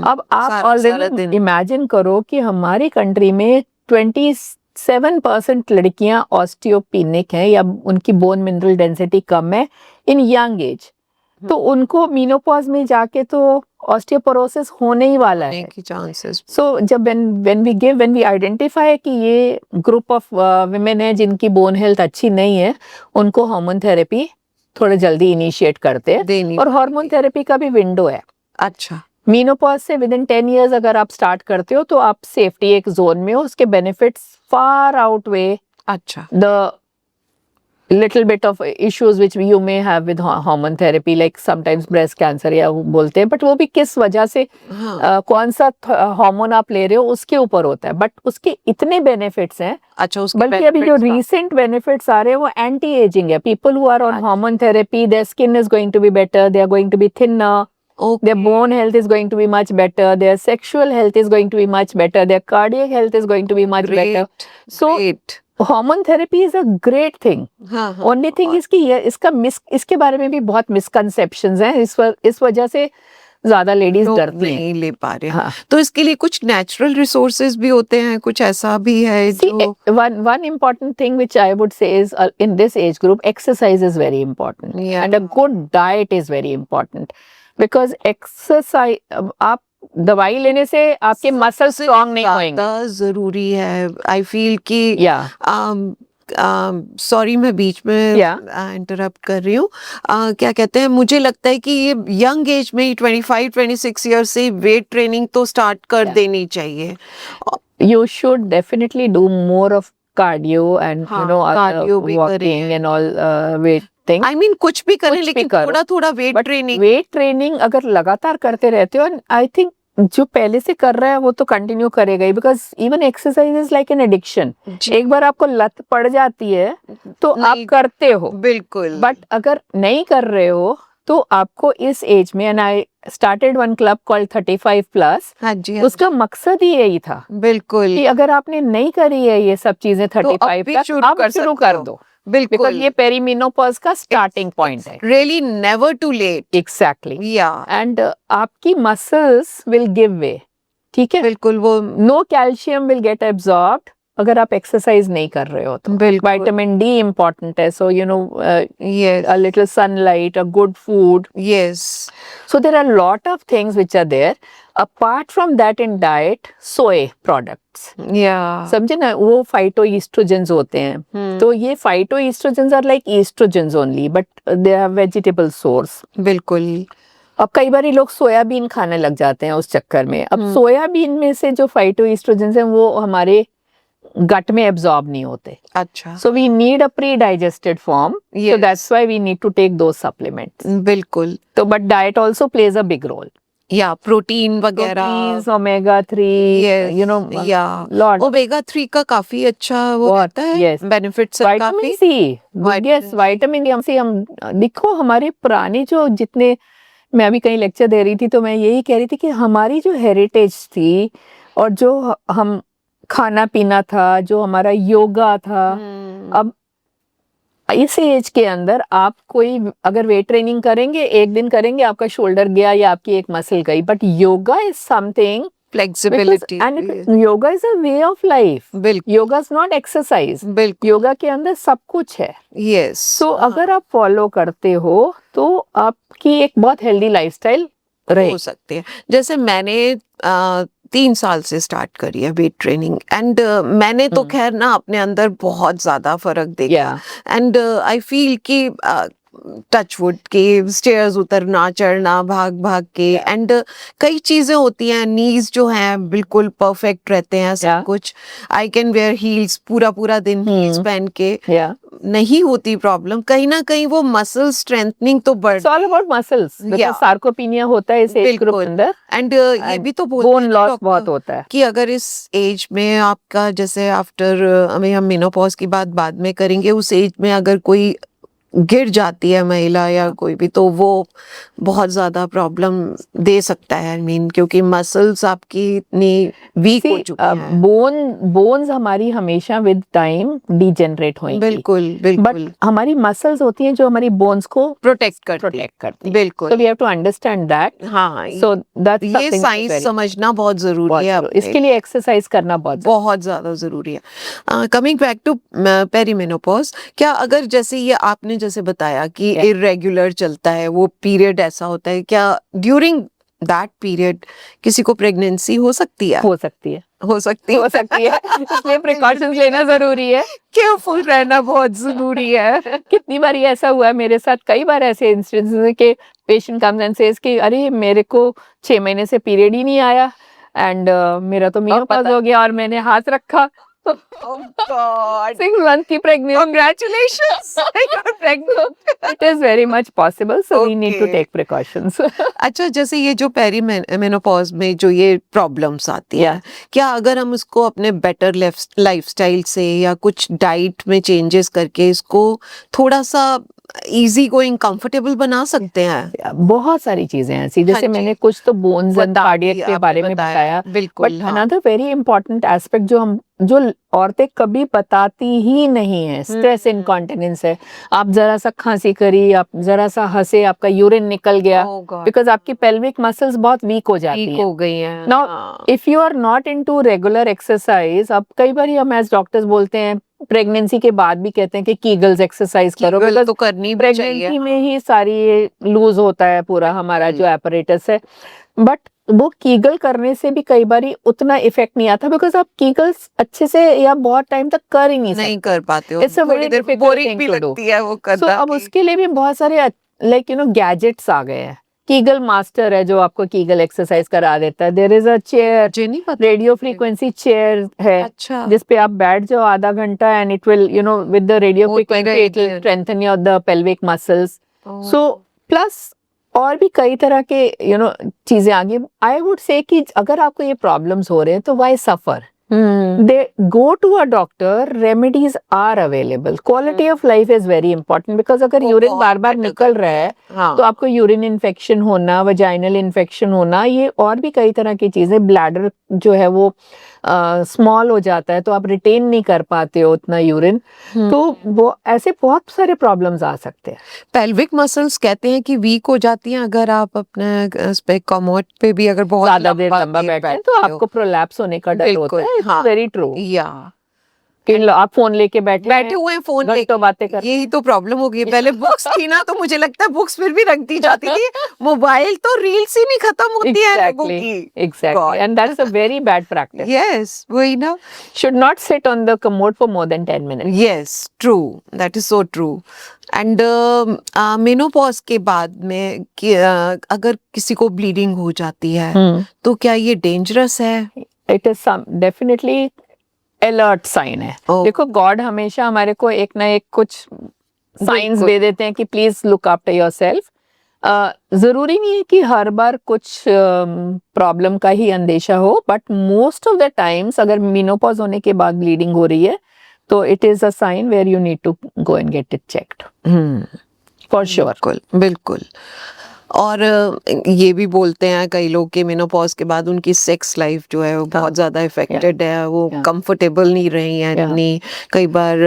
अब आप सारा ऑलरेडी इमेजिन करो कि हमारी कंट्री में 27% लड़कियां ऑस्टियोपेनिक हैं, या उनकी बोन मिनरल डेंसिटी कम है इन यंग एज। तो उनको मीनोपॉज में जाके तो ऑस्टियोपोरोसिस होने ही वाला है। की चांसेस सो जब व्हेन वी आइडेंटिफाई कि ये ग्रुप ऑफ वुमेन है जिनकी बोन हेल्थ अच्छी नहीं है, उनको हार्मोन थेरेपी थोड़ा जल्दी इनिशिएट करते हैं। देनी और हार्मोन थेरेपी का भी विंडो है। अच्छा मीनोपॉज से विद इन 10 years अगर आप स्टार्ट करते हो तो आप सेफ्टी एक जोन में हो, उसके बेनिफिट्स फार आउटवे अच्छा the little bit of issues which you may have with hormone therapy, like sometimes breast cancer या वो बोलते हैं, बट वो भी किस वजह से हाँ कौन सा हार्मोन आप ले रहे हो उसके ऊपर होता है, बट उसके इतने बेनिफिट्स हैं। अच्छा उसके बल्कि अभी जो benefits का- रीसेंट बेनिफिट्स आ रहे हैं वो एंटी एजिंग है। पीपल हु आर ऑन अच्छा। Hormone therapy, their skin is going to be better, they are going to be thinner, Okay. their bone health is going to be much better, their sexual health is going to be much better, their cardiac health is going to be much better. Great, So great. Hormone therapy is a great thing. हाँ हाँ only thing इसकी इसके बारे में भी बहुत misconceptions हैं, इस वजह से ज्यादा लेडीज लोग डरती हैं। नहीं ले पा रहे हैं। हाँ। तो इसके लिए कुछ नेचुरल रिसोर्सेज भी होते हैं, कुछ ऐसा भी है जो One important thing which I would say is in this age group, exercise is very important. Yeah. And a good diet is very important. Because exercise, आप दवाई लेने से आपके मसल स्ट्रांग नहीं होंगे। ज्यादा जरूरी है। आई फील कि या सॉरी मैं बीच में Yeah. इंटरप्ट कर रही हूँ। क्या कहते हैं, मुझे लगता है कि ये यंग एज में ही 25-26 ईयर से वेट ट्रेनिंग तो स्टार्ट कर Yeah. देनी चाहिए। you should definitely do more of cardio and हाँ, you know cardio भी walking करें। and all weight things. I mean कुछ भी करें कुछ भी लेकिन करो। थोड़ा थोड़ा weight but training weight training अगर लगातार करते रहते हो, आई थिंक जो पहले से कर रहा है वो तो कंटिन्यू करेगा ही, because even exercise is like an addiction. एक बार आपको लत पड़ जाती है तो आप नहीं, करते हो, बिल्कुल बट अगर नहीं कर रहे हो तो आपको इस एज में, and I started one club called 35+, हाँ जी हाँ, उसका मकसद ही यही था बिल्कुल कि अगर आपने नहीं करी है ये सब चीजें 35 भी तक, शुरू अब कर शुरू सकते कर हो। दो, बिल्कुल बिकॉज ये पेरीमेनोपॉज का स्टार्टिंग पॉइंट है। Really never too late. Exactly. Yeah and आपकी मसल्स विल गिव वे, ठीक है। बिल्कुल वो no calcium will get absorbed अगर आप एक्सरसाइज नहीं कर रहे हो तो। बिल्कुल विटामिन डी इम्पोर्टेंट है, so you know yes a little sunlight, a good food. Yes So there are a lot of things which are there. Apart from that in diet, soy products. या समझे ना, वो phyto ईस्ट्रोजेंस होते हैं। तो ये phyto oestrogens are like oestrogens only, but they are vegetable source. बिल्कुल अब कई बार लोग सोयाबीन खाने लग जाते हैं उस चक्कर में। अब सोयाबीन में से जो फाइटो ईस्ट्रोजेंस हैं वो हमारे गट में एब्जॉर्ब नहीं होते, अच्छा so we need a pre-digested form. So Yes. that's why we need to take those supplements. बिल्कुल So but diet also plays a big role. या प्रोटीन वगैरह Proteins, omega-3, you know, या lot. ओमेगा 3 का काफी अच्छा वो What? रहता है, Yes. बेनिफिट्स है Vitamin काफी। C. Vitamin Yes, vitamin C हम देखो हमारे पुराने जो जितने, मैं अभी कहीं लेक्चर दे रही थी तो मैं यही कह रही थी कि हमारी जो हेरिटेज थी और जो हम खाना पीना था, जो हमारा योगा था, अब इस एज के अंदर आप कोई अगर वेट ट्रेनिंग करेंगे, एक दिन करेंगे आपका शोल्डर गया या आपकी एक मसल गई, but yoga is something, flexibility and yoga is a way of life. बिल्कुल योगा इज नॉट एक्सरसाइज, बिल्कुल योगा के अंदर सब कुछ है। यस तो अगर आप फॉलो करते हो तो आपकी एक बहुत हेल्दी लाइफस्टाइल रहे। हो सकते हैं। जैसे मैंने 3 साल से स्टार्ट करी है वेट ट्रेनिंग एंड मैंने तो खैर ना अपने अंदर बहुत ज्यादा फर्क देखा या एंड आई फील कि टचवुड के स्टेयर्स उतरना चढ़ना भाग भाग के एंड कई चीजें होती हैं, नीज जो हैं बिल्कुल परफेक्ट रहते हैं सब Yeah. कुछ। आई कैन वेयर हील्स पूरा पूरा दिन हील्स पहन के या नहीं होती प्रॉब्लम। कहीं ना कहीं वो मसल स्ट्रेंथनिंग तो बढ़ it's all about muscles, Yeah. Because sarcopenia होता है इस एज ग्रुप के अंदर, एंड ये भी तो बोलते बोन हैं लॉस डॉक्टर बहुत होता है। कि अगर इस एज में आपका, जैसे आफ्टर हम मेनोपॉज की बात बाद में करेंगे, उस एज में अगर कोई गिर जाती है महिला या कोई भी, तो वो बहुत ज्यादा प्रॉब्लम दे सकता है। आई मीन क्योंकि मसल्स आपकी इतनी वीक हो चुकी हैं। बोन्स हमारी हमेशा विद टाइम डिजेनरेट होंगी, बिल्कुल बट बिल्कुल हमारी मसल्स होती हैं जो हमारी बोन्स को प्रोटेक्ट करती प्रोटेक्ट करती हैं। बिल्कुल so we have to understand that. हाँ, सो दैट्स ये साइंस समझना बहुत जरूरी है अपने इसके लिए एक्सरसाइज करना बहुत ज्यादा जरूरी है। कमिंग बैक टू पेरीमेनोपॉज, क्या अगर जैसे ये आपने जैसे बताया कि Yeah. इरेगुलर चलता है, वो पीरियड ऐसा होता है, क्या ड्यूरिंग दैट पीरियड किसी को प्रेगनेंसी हो सकती है? हो सकती है, हो सकती हो सकती है। इसलिए प्रिकॉशंस लेना जरूरी है, केयरफुल रहना बहुत जरूरी है। कितनी बार ये ऐसा हुआ है मेरे साथ, कई बार ऐसे इंस्टेंसेस के पेशेंट कम्स एंड सेज कि अरे मेरे को 6 महीने से पीरियड ही नहीं आया एंड मेरा तो मेनोपॉज पता- हो गया और मैंने हाथ रखा Oh God. 6 मंथ की pregnancy. Congratulations. You're pregnant. It is very much possible, so we need to Okay. Take precautions. अच्छा, जैसे ये जो पेरीमेनोपॉज में जो ये प्रॉब्लम्स आती है, क्या अगर हम इसको अपने बेटर लाइफस्टाइल से या कुछ डाइट में चेंजेस करके इसको थोड़ा सा इजी गोइंग कंफर्टेबल बना सकते हैं? बहुत सारी चीजें ऐसी, जैसे हाँ जी। मैंने कुछ तो बोन्स एंड बता कार्डियक दिया, के आपने बारे में बताया, बिल्कुल। बट हाँ। अनदर वेरी इंपॉर्टेंट एस्पेक्ट जो औरतें कभी बताती ही नहीं है, स्ट्रेस इनकॉन्टिनेंस है। आप जरा सा खांसी करी, आप जरा सा हंसे, आपका यूरिन निकल गया, Oh God. बिकॉज आपकी पेल्विक मसल्स बहुत वीक हो जाती वीक हैं। हो गई हैं। Now, हाँ। If you are not into regular exercise, अब कई बार हम एज डॉक्टर्स बोलते हैं, प्रेगनेंसी के बाद भी कहते हैं कि कीगल्स एक्सरसाइज करो, Kegel बिकॉज तो करनी भी चाहिए। प्रेगनेंसी में ही सारी ये लूज होता है पूरा हमारा जो एपरेटस है, बट वो कीगल करने से भी कई बार उतना इफेक्ट नहीं आता, बिकॉज आप कीगल्स अच्छे से या बहुत टाइम तक कर ही नहीं नहीं सकते। कर पाते हो, It's a थोड़ी very देर difficult बोरिंग thing भी to do. लगती है वो सो करना अब कि- उसके लिए भी बहुत सारे लाइक गैजेट्स आ गए हैं। कीगल मास्टर है जो आपको कीगल एक्सरसाइज करा देता है। देयर इज अ चेयर, मुझे नहीं पता। रेडियो फ्रीक्वेंसी चेयर है, अच्छा। जिस पे आप बैठ जाओ आधा घंटा and it will with the radio होती फ्रीक्वेंसी इट विल रहेगी। Strengthen your the pelvic muscles. Oh. So plus और भी कई तरह के चीजें आ गई। आई वुड से कि अगर आपको ये प्रॉब्लम्स हो रहे हैं तो why suffer, they go to a doctor, remedies are available. Quality of life is very important, because अगर वो यूरिन बहुत बार बार better निकल रहा है हाँ। तो आपको यूरिन इन्फेक्शन होना, वजाइनल इन्फेक्शन होना, ये और भी कई तरह की चीजें, ब्लैडर जो है वो स्मॉल हो जाता है तो आप रिटेन नहीं कर पाते हो उतना यूरिन, तो वो ऐसे बहुत सारे प्रॉब्लम्स आ सकते हैं। पेल्विक मसल्स कहते हैं कि वीक हो जाती हैं अगर आप अपने इस पे कमोड पे भी अगर बहुत ज्यादा देर लंबा बैठे हैं तो बैठते हो। आपको प्रोलैप्स होने का डर होता बिल्कुल, है। इट्स हाँ। वेरी ट्रू या कि आप फोन लेके बैठे हुए हैं फोन पे, घंटों बातें कर यही तो प्रॉब्लम हो गई है। पहले बुक्स थी ना, तो मुझे लगता है बुक्स फिर भी रख दी जाती थी, मोबाइल तो रील्स ही नहीं खत्म होती है लोगों की। Exactly, and that's a very bad practice. Yes, वही ना। Should not sit on the commode for more than 10 minutes. Yes, true, that is so true. And menopause के बाद में अगर किसी को ब्लीडिंग हो जाती है तो क्या ये डेंजरस है? It is some definitely alert sign है। Oh. देखो गॉड हमेशा हमारे को एक ना एक कुछ साइंस बिल्कुल। दे देते हैं कि प्लीज लुक आफ्टर योरसेल्फ। जरूरी नहीं है कि हर बार कुछ प्रॉब्लम का ही अंदेशा हो, but most of the times अगर मेनोपॉज होने के बाद ब्लीडिंग हो रही है तो it is a sign where you need to go and get it checked for sure. बिल्कुल, बिल्कुल। और ये भी बोलते हैं कई लोग कि मेनोपॉज के बाद उनकी सेक्स लाइफ जो है वो बहुत ज्यादा इफेक्टेड है, वो कंफर्टेबल नहीं रही है इतनी। कई बार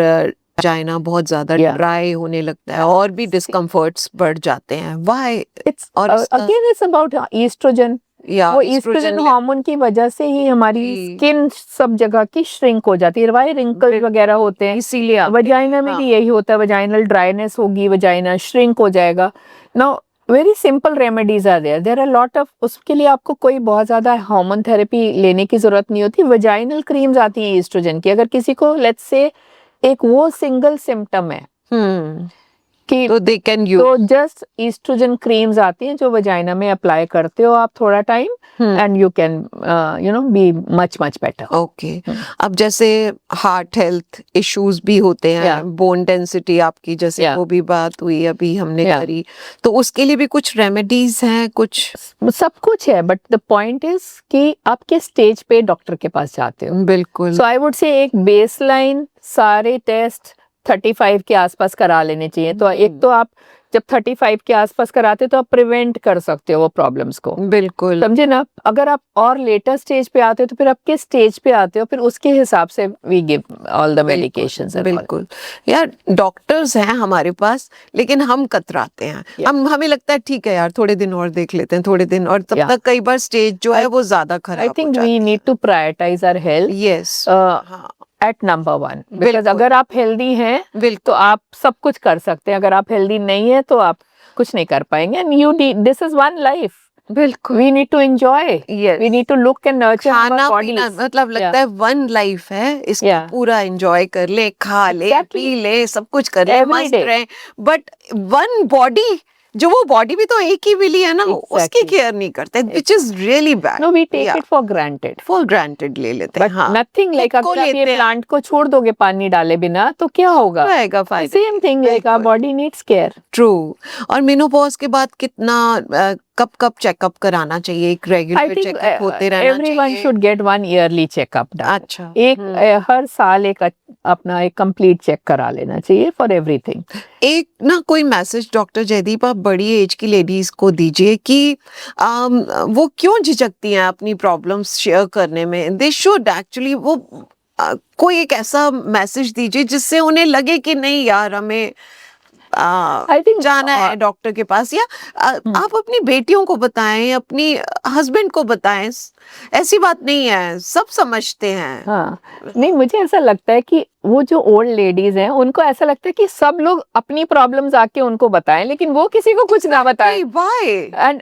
वजाइना बहुत ज्यादा ड्राई होने लगता है और भी डिस्कम्फर्ट्स बढ़ जाते हैं। Why? It's again it's about estrogen. वो ईस्ट्रोजन हार्मोन की वजह से ही हमारी स्किन सब जगह की श्रिंक हो जाती है। वाई रिंकल्स वगैरह होते हैं, इसीलिए वजाइना में भी यही होता है। वजाइनल ड्राइनेस होगी, वजाइना श्रिंक हो जाएगा। Now very simple remedies are there are lot of. उसके लिए आपको कोई बहुत ज्यादा हार्मोन थेरेपी लेने की जरूरत नहीं होती। वजाइनल क्रीम्स आती हैं ईस्ट्रोजन की। अगर किसी को लेट्स से एक वो सिंगल सिम्टम है कि तो दे कैन यूज, तो जस्ट ईस्ट्रोजन क्रीम्स आती हैं जो वजाइना में अप्लाई करते हो आप थोड़ा time and you can be much better. Okay. अब जैसे हार्ट हेल्थ इश्यूज भी होते हैं, बोन डेंसिटी आपकी जैसे वो भी बात हुई अभी हमने करी, तो उसके लिए भी कुछ रेमेडीज हैं? कुछ सब कुछ है, बट द पॉइंट इज कि आप किस स्टेज पे डॉक्टर के पास जाते हो। बिल्कुल। सो आई वुड से एक बेसलाइन सारे टेस्ट 35 के आसपास करा लेने चाहिए। तो एक तो आप जब 35 के आसपास कराते हो तो आप प्रिवेंट कर सकते हो वो प्रॉब्लम्स को। बिल्कुल, समझे ना। अगर आप और लेटर स्टेज पे आते हो तो फिर आप किस स्टेज पे आते हो, फिर उसके हिसाब से we give all the medications. बिल्कुल। यार डॉक्टर्स हैं हमारे पास, लेकिन हम कतराते हैं। हमें लगता है ठीक है यार, थोड़े दिन और देख लेते हैं, थोड़े दिन, और तब तक कई बार स्टेज जो है वो ज्यादा खराब आई हो थिंक जाती वी है। Need to prioritize our health. Yes, at number 1 because बिल्कुल। अगर आप हेल्दी हैं तो बिल्कुल आप सब कुछ कर सकते हैं, अगर आप हेल्दी नहीं है तो आप कुछ नहीं कर पाएंगे। And you need, this is one life, बिल्कुल we need to enjoy, yes we need to look and nurture our खाना बॉडीज। पीना मतलब लगता है वन लाइफ है, इसको Yeah. पूरा एंजॉय कर ले, खा ले, Exactly. पी ले, सब कुछ कर ले, Every मस्त day. रहे, बट वन बॉडी, जो वो बॉडी भी तो एक ही मिली है ना, उसकी Exactly. केयर नहीं करते, which is really bad. No we take it for granted, for granted ले लेते हैं, बट हाँ नथिंग लाइक खुद को अगर आप ये लेते हैं। प्लांट को छोड़ दोगे पानी डाले बिना तो क्या होगा? रहेगा फायदा। Same thing like our body needs care. True. और मेनोपॉज के बाद कितना कब कब चेकअप कराना चाहिए? एक आई रेगुलर थिंक चेकअप होते रहना एवरीवन चाहिए। Should get one yearly checkup done. अच्छा एक हर साल एक अपना एक कंप्लीट चेक करा लेना चाहिए फॉर एवरीथिंग। एक ना कोई मैसेज डॉक्टर जयदीप आप बड़ी एज की लेडीज को दीजिए कि वो क्यों झिझकती हैं अपनी प्रॉब्लम्स शेयर करने में? दे शुड एक्चुअली वो कोई एक ऐसा मैसेज दीजिए जिससे उन्हें लगे कि नहीं यार हमें आई थिंक जाना है डॉक्टर के पास, या आप अपनी बेटियों को बताएं, अपनी हस्बैंड को बताएं, ऐसी बात नहीं है, सब समझते हैं। हाँ, नहीं मुझे ऐसा लगता है कि वो जो ओल्ड लेडीज हैं उनको ऐसा लगता है कि सब लोग अपनी प्रॉब्लम्स आके उनको बताएं, लेकिन वो किसी को कुछ ना बताएं बाय एंड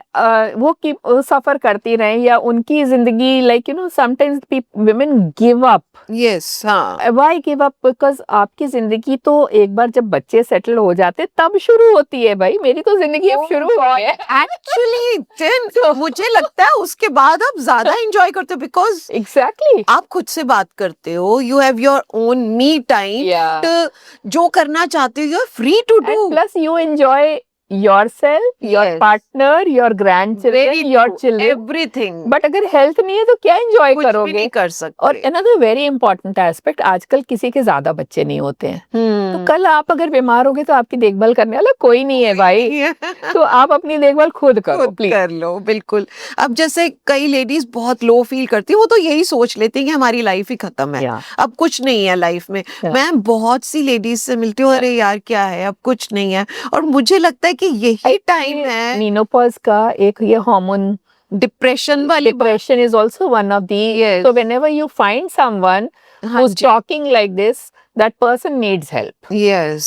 वो सफर करती रहें, या उनकी जिंदगी like you know sometimes women give up. Yes हाँ व्हाई गिव अप? बिकॉज आपकी जिंदगी तो एक बार जब बच्चे सेटल हो जाते तब शुरू होती है। भाई मेरी तो जिंदगी अब शुरू हुई है एक्चुअली मुझे लगता है उसके बाद आप ज्यादा एंजॉय करते हो, बिकॉज एग्जैक्टली। आप खुद से बात करते हो, you have your own me time, Yeah. जो करना चाहते हो you are free to do. And plus you enjoy yourself, your Yes. partner, your grandchildren, your children. Everything, but अगर हेल्थ नहीं है तो क्या एंजॉय कुछ भी करोगे? नहीं कर और सकते। another very important aspect, आजकल किसी के ज्यादा बच्चे नहीं होते हैं, तो कल आप अगर बीमार होगे तो आपकी देखभाल करने वाला कोई नहीं है भाई, तो आप अपनी देखभाल खुद करो खुद प्लीज। कर लो, बिल्कुल। अब जैसे कई लेडीज बहुत लो फील करती है, वो तो यही सोच लेती है कि हमारी लाइफ ही खत्म है, Yeah. अब कुछ नहीं है लाइफ में। मैं बहुत सी लेडीज से मिलती हूँ, अरे यार क्या है, अब कुछ नहीं है, और मुझे लगता है कि यही टाइम है। मीनोपॉज का एक ये हार्मोन डिप्रेशन वाली depression is also one of the Yes. so whenever you find someone हाँ who's जी। talking like this, that person needs help, yes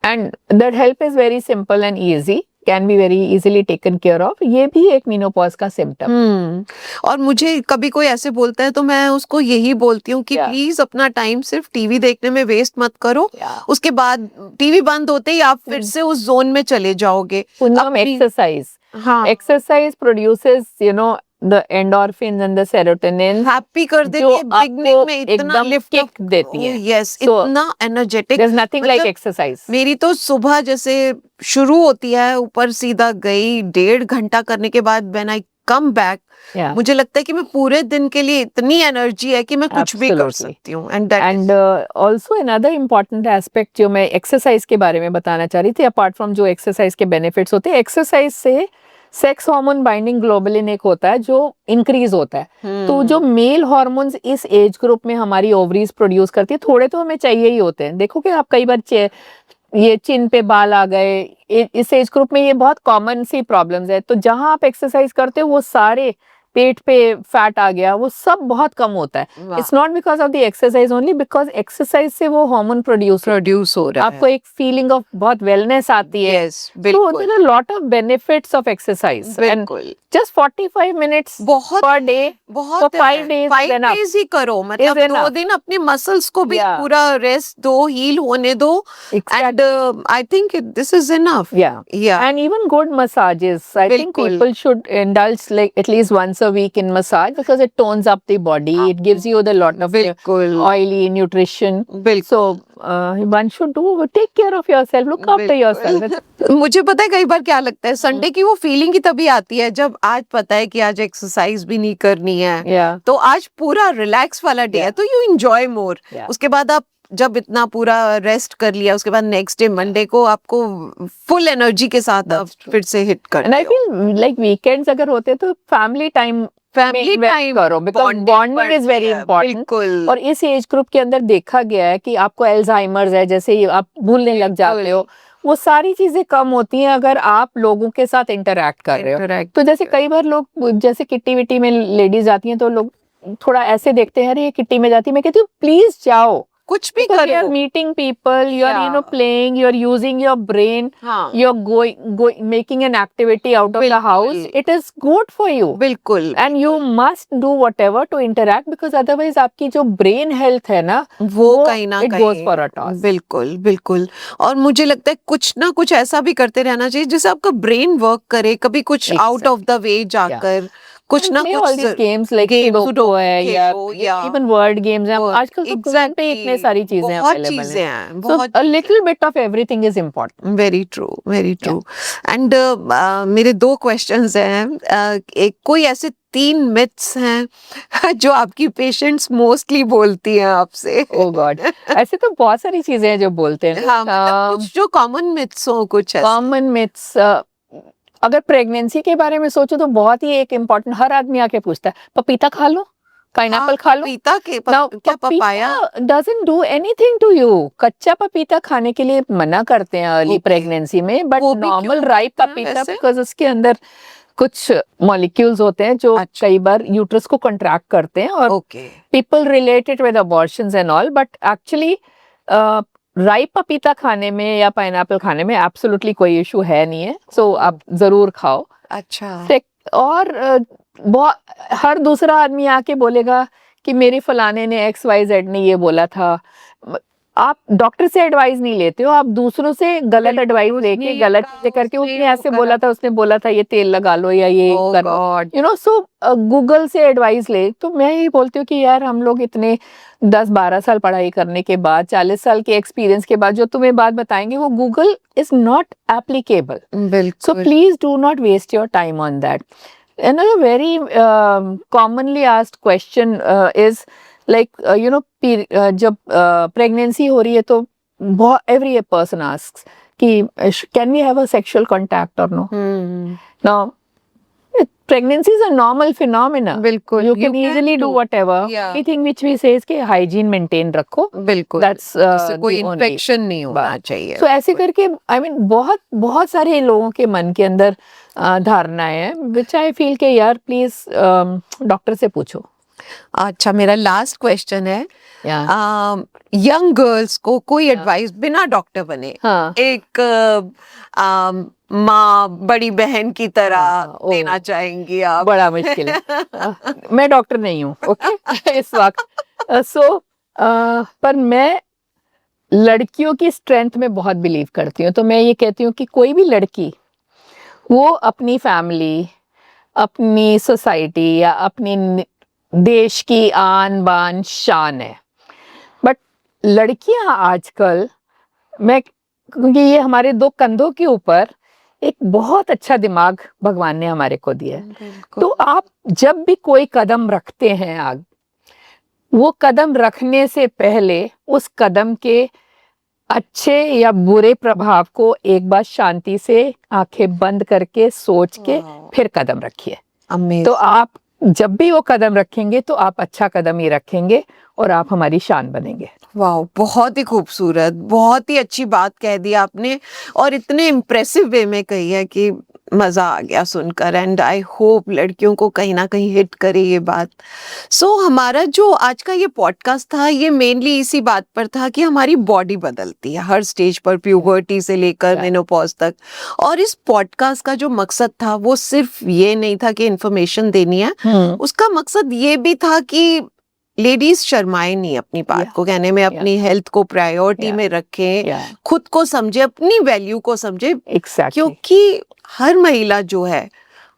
and that help is very simple and easy, can be very easily taken care of. ये भी एक menopause का symptom. और मुझे कभी कोई ऐसे बोलता है तो मैं उसको यही बोलती हूँ कि Yeah. प्लीज अपना टाइम सिर्फ टीवी देखने में वेस्ट मत करो, उसके बाद टीवी बंद होते ही आप फिर से उस जोन में चले जाओगे। पूनम, अपनी- एक्सरसाइज, हाँ exercise produces you know the endorphins and the serotonin, happy कर देती जो है, बिगनिंग आपको में इतना एकदम लिफ्ट किक देती है। यस So, इतना एनर्जेटिक। there's nothing like मतलब exercise. मेरी तो सुबह जैसे शुरू होती है, ऊपर सीधा गई, 1.5 घंटा करने के बाद when I come back, Yeah. मुझे लगता है कि मैं पूरे दिन के लिए इतनी एनर्जी है कि मैं कुछ भी कर Absolutely. सकती हूँ। And that and also another important aspect जो मैं एक्सरसाइज के बारे में बताना चाह रही थी, अपार्ट फ्रॉम जो एक्सरसाइज के बेनिफिट्स होते हैं, एक्सरसाइज से सेक्स हार्मोन बाइंडिंग ग्लोबुलिन एक होता है जो इंक्रीज होता है। तो जो मेल हार्मोन्स इस एज ग्रुप में हमारी ओवरीज प्रोड्यूस करती है, थोड़े तो हमें चाहिए ही होते हैं। देखो कि आप कई बार ये चिन पे बाल आ गए, इस एज ग्रुप में ये बहुत कॉमन सी प्रॉब्लम्स है। तो जहां आप एक्सरसाइज करते हो वो सारे पेट पे फैट आ गया, वो सब बहुत कम होता है। It's not because of the exercise only, because exercise से वो हार्मोन प्रोड्यूस हो रहा है। आपको एक फीलिंग ऑफ बहुत वेलनेस आती है। यस So बिल्कुल there are a lot of benefits of exercise, and बिल्कुल just 45 minutes बहुत per day बहुत for 5 days is 5 enough. days ही करो, मतलब Is 2 enough. दिन अपने मसल्स को भी Yeah. पूरा रेस्ट दो, हील होने दो, and I think this is enough. Yeah. या And even good massages. I think Bilkul. people should indulge like at least once a week in massage because it tones up the body. It gives you the lot of बिल्कुल oily nutrition. बिल्कुल। So one should take care of yourself. Look after yourself. It's- मुझे पता है कई बार क्या लगता है, Sunday की वो फीलिंग ही तभी आती है जब आज पता है कि आज एक्सरसाइज भी नहीं करनी है, Yeah. तो आज पूरा रिलैक्स वाला डे है, तो यू एंजॉय मोर। Yeah. उसके बाद आप जब इतना पूरा रेस्ट कर लिया, उसके बाद नेक्स्ट डे मंडे को आपको फुल एनर्जी के साथ आप फिर से हिट And करते I हो। feel like weekends अगर होते तो family time family invest time करो because bonding is very important. बिल्कुल और इस एज ग्रुप के अंदर देखा गया है कि आपको एल्जाइमर्स है, जैसे ही आप भूलने लग जाते हो, वो सारी चीजें कम होती हैं अगर आप लोगों के साथ इंटरेक्ट कर रहे हो। Interact तो जैसे कई बार लोग जैसे किट्टी विट्टी में लेडीज आती हैं तो लोग थोड़ा ऐसे देखते हैं, अरे ये किट्टी में जाती है, मैं कहती हूँ प्लीज जाओ, कुछ भी Because you are करो। meeting people, you are, you know, Yeah. playing, you are using your brain, हाँ, you're making an activity out of the बिल्कुल। house. It is good for you. बिल्कुल, And you must do whatever to interact, because otherwise आपकी जो brain health है ना, वो कहीं ना it goes for a कहीं, toss. बिल्कुल बिल्कुल। और मुझे लगता है कुछ ना कुछ ऐसा भी करते रहना चाहिए जिससे आपका ब्रेन वर्क करे, कभी कुछ आउट ऑफ द वे जाकर कुछ And ना play कुछ all these games like game Sudoku है या खेलो, या even word games हैं। आजकल तो फोन पे इतने सारी चीजें बहुत available चीजें हैं। हैं, So बहुत a little bit of everything is important. Very true, very true. And मेरे 2 क्वेश्चंस हैं। एक, कोई ऐसे 3 मिथ्स हैं जो आपकी पेशेंट्स मोस्टली बोलती हैं आपसे? Oh God, ऐसे तो बहुत सारी चीजें हैं जो बोलते हैं। हाँ, मतलब कुछ जो कॉमन मिथ्स हो, कुछ ऐसे। कॉमन मिथ्स, अगर प्रेगनेंसी के बारे में सोचो तो बहुत ही एक इम्पोर्टेंट, हर आदमी आके पूछता है पपीता खा लो, पाइनएप्पल खा लो। पपीता के Now, क्या papaya? doesn't do anything to you. कच्चा पपीता खाने के लिए मना करते हैं अर्ली Okay. प्रेगनेंसी में, बट वो भी नॉर्मल क्यों राइप होता है पपीता, वैसे? बिकॉज उसके अंदर कुछ मॉलिक्यूल्स होते हैं जो अच्छा। कई बार यूट्रस को कंट्रैक्ट करते हैं, और okay, people relate it with abortions and all, but actually ripe पपीता खाने में या पाइनएप्पल खाने में एब्सोल्युटली कोई इशू है नहीं है। सो आप जरूर खाओ। अच्छा। और हर दूसरा आदमी आके बोलेगा कि मेरे फलाने ने XYZ ने ये बोला था। आप डॉक्टर से एडवाइस नहीं लेते हो, आप दूसरों से गलत एडवाइस लेके गलत चीजें करके, उसने ऐसे बोला था, उसने बोला था ये तेल लगा लो या ये कर लो, God. You know. So Google से एडवाइस ले। तो मैं ये बोलती हूँ कि यार हम लोग इतने 10-12 साल पढ़ाई करने के बाद, 40 साल के एक्सपीरियंस के बाद जो तुम्हें बात बताएंगे वो Google is not applicable. So बिल्कुल। Please do not waste your time on that. Another very commonly asked question is like you know, जब pregnancy हो रही है तो every person asks कि can we have a sexual contact or no? Now pregnancy is a normal phenomena. बिल्कुल। You can easily do whatever. Yeah. Only thing which we say is कि hygiene maintain रखो। बिल्कुल। That's जिससे कोई the only infection नहीं होना बात। चाहिए। So ऐसे करके I mean बहुत बहुत सारे लोगों के मन के अंदर धारणाएं हैं, which I feel कि यार प्लीज डॉक्टर से पूछो। अच्छा, मेरा लास्ट क्वेश्चन है, Yeah. यंग गर्ल्स को कोई एडवाइस बिना डॉक्टर बने, हाँ। एक माँ बड़ी बहन की तरह हाँ, देना चाहेंगी आप? बड़ा मुश्किल है। मैं डॉक्टर नहीं हूँ, ओके, इस वक्त। सो पर मैं लड़कियों की स्ट्रेंथ में बहुत बिलीव करती हूँ। तो मैं ये कहती हूँ कि कोई भी लड़की, वो अपनी फैमिली, अपनी सोसाइटी या अपनी देश की आन बान शान है। बट लड़कियां आजकल, मैं, क्योंकि ये हमारे 2 कंधों के ऊपर एक बहुत अच्छा दिमाग भगवान ने हमारे को दिया है। तो आप जब भी कोई कदम रखते हैं आगे, वो कदम रखने से पहले उस कदम के अच्छे या बुरे प्रभाव को एक बार शांति से आंखें बंद करके सोच के फिर कदम रखिए। तो आप जब भी वो कदम रखेंगे तो आप अच्छा कदम ही रखेंगे और आप हमारी शान बनेंगे। वाह, बहुत ही खूबसूरत, बहुत ही अच्छी बात कह दी आपने, और इतने इम्प्रेसिव वे में कही है कि मज़ा आ गया सुनकर। एंड आई होप लड़कियों को कहीं ना कहीं हिट करे ये बात। सो हमारा जो आज का ये पॉडकास्ट था, ये मेनली इसी बात पर था कि हमारी बॉडी बदलती है हर स्टेज पर, प्यूबर्टी से लेकर मेनोपॉज तक। और इस पॉडकास्ट का जो मकसद था वो सिर्फ ये नहीं था कि इन्फॉर्मेशन देनी है, उसका मकसद ये भी था कि लेडीज शर्माए नहीं अपनी बात को कहने में, अपनी हेल्थ को प्रायोरिटी में रखें, खुद को समझे, अपनी वैल्यू को समझे। क्योंकि हर महिला जो है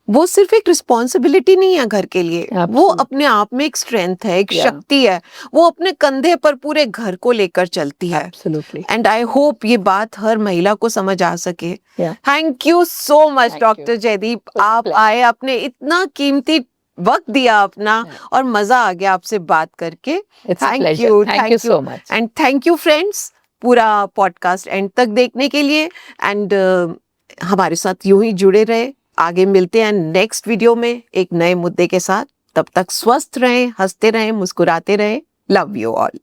वो सिर्फ एक रिस्पॉन्सिबिलिटी नहीं है घर के लिए, वो अपने आप में एक स्ट्रेंथ है, एक शक्ति है, वो अपने कंधे पर पूरे घर को लेकर चलती है। एंड आई होप ये बात हर महिला को समझ आ सके। Thank you so much doctor Jaideep, आप आए, आपने इतना कीमती वक्त दिया अपना, और मजा आ गया आपसे बात करके। Thank you so much. And thank you friends, पूरा पॉडकास्ट एंड तक देखने के लिए। एंड हमारे साथ यूं ही जुड़े रहे, आगे मिलते हैं नेक्स्ट वीडियो में एक नए मुद्दे के साथ। तब तक स्वस्थ रहें, हंसते रहें, मुस्कुराते रहें। Love you all.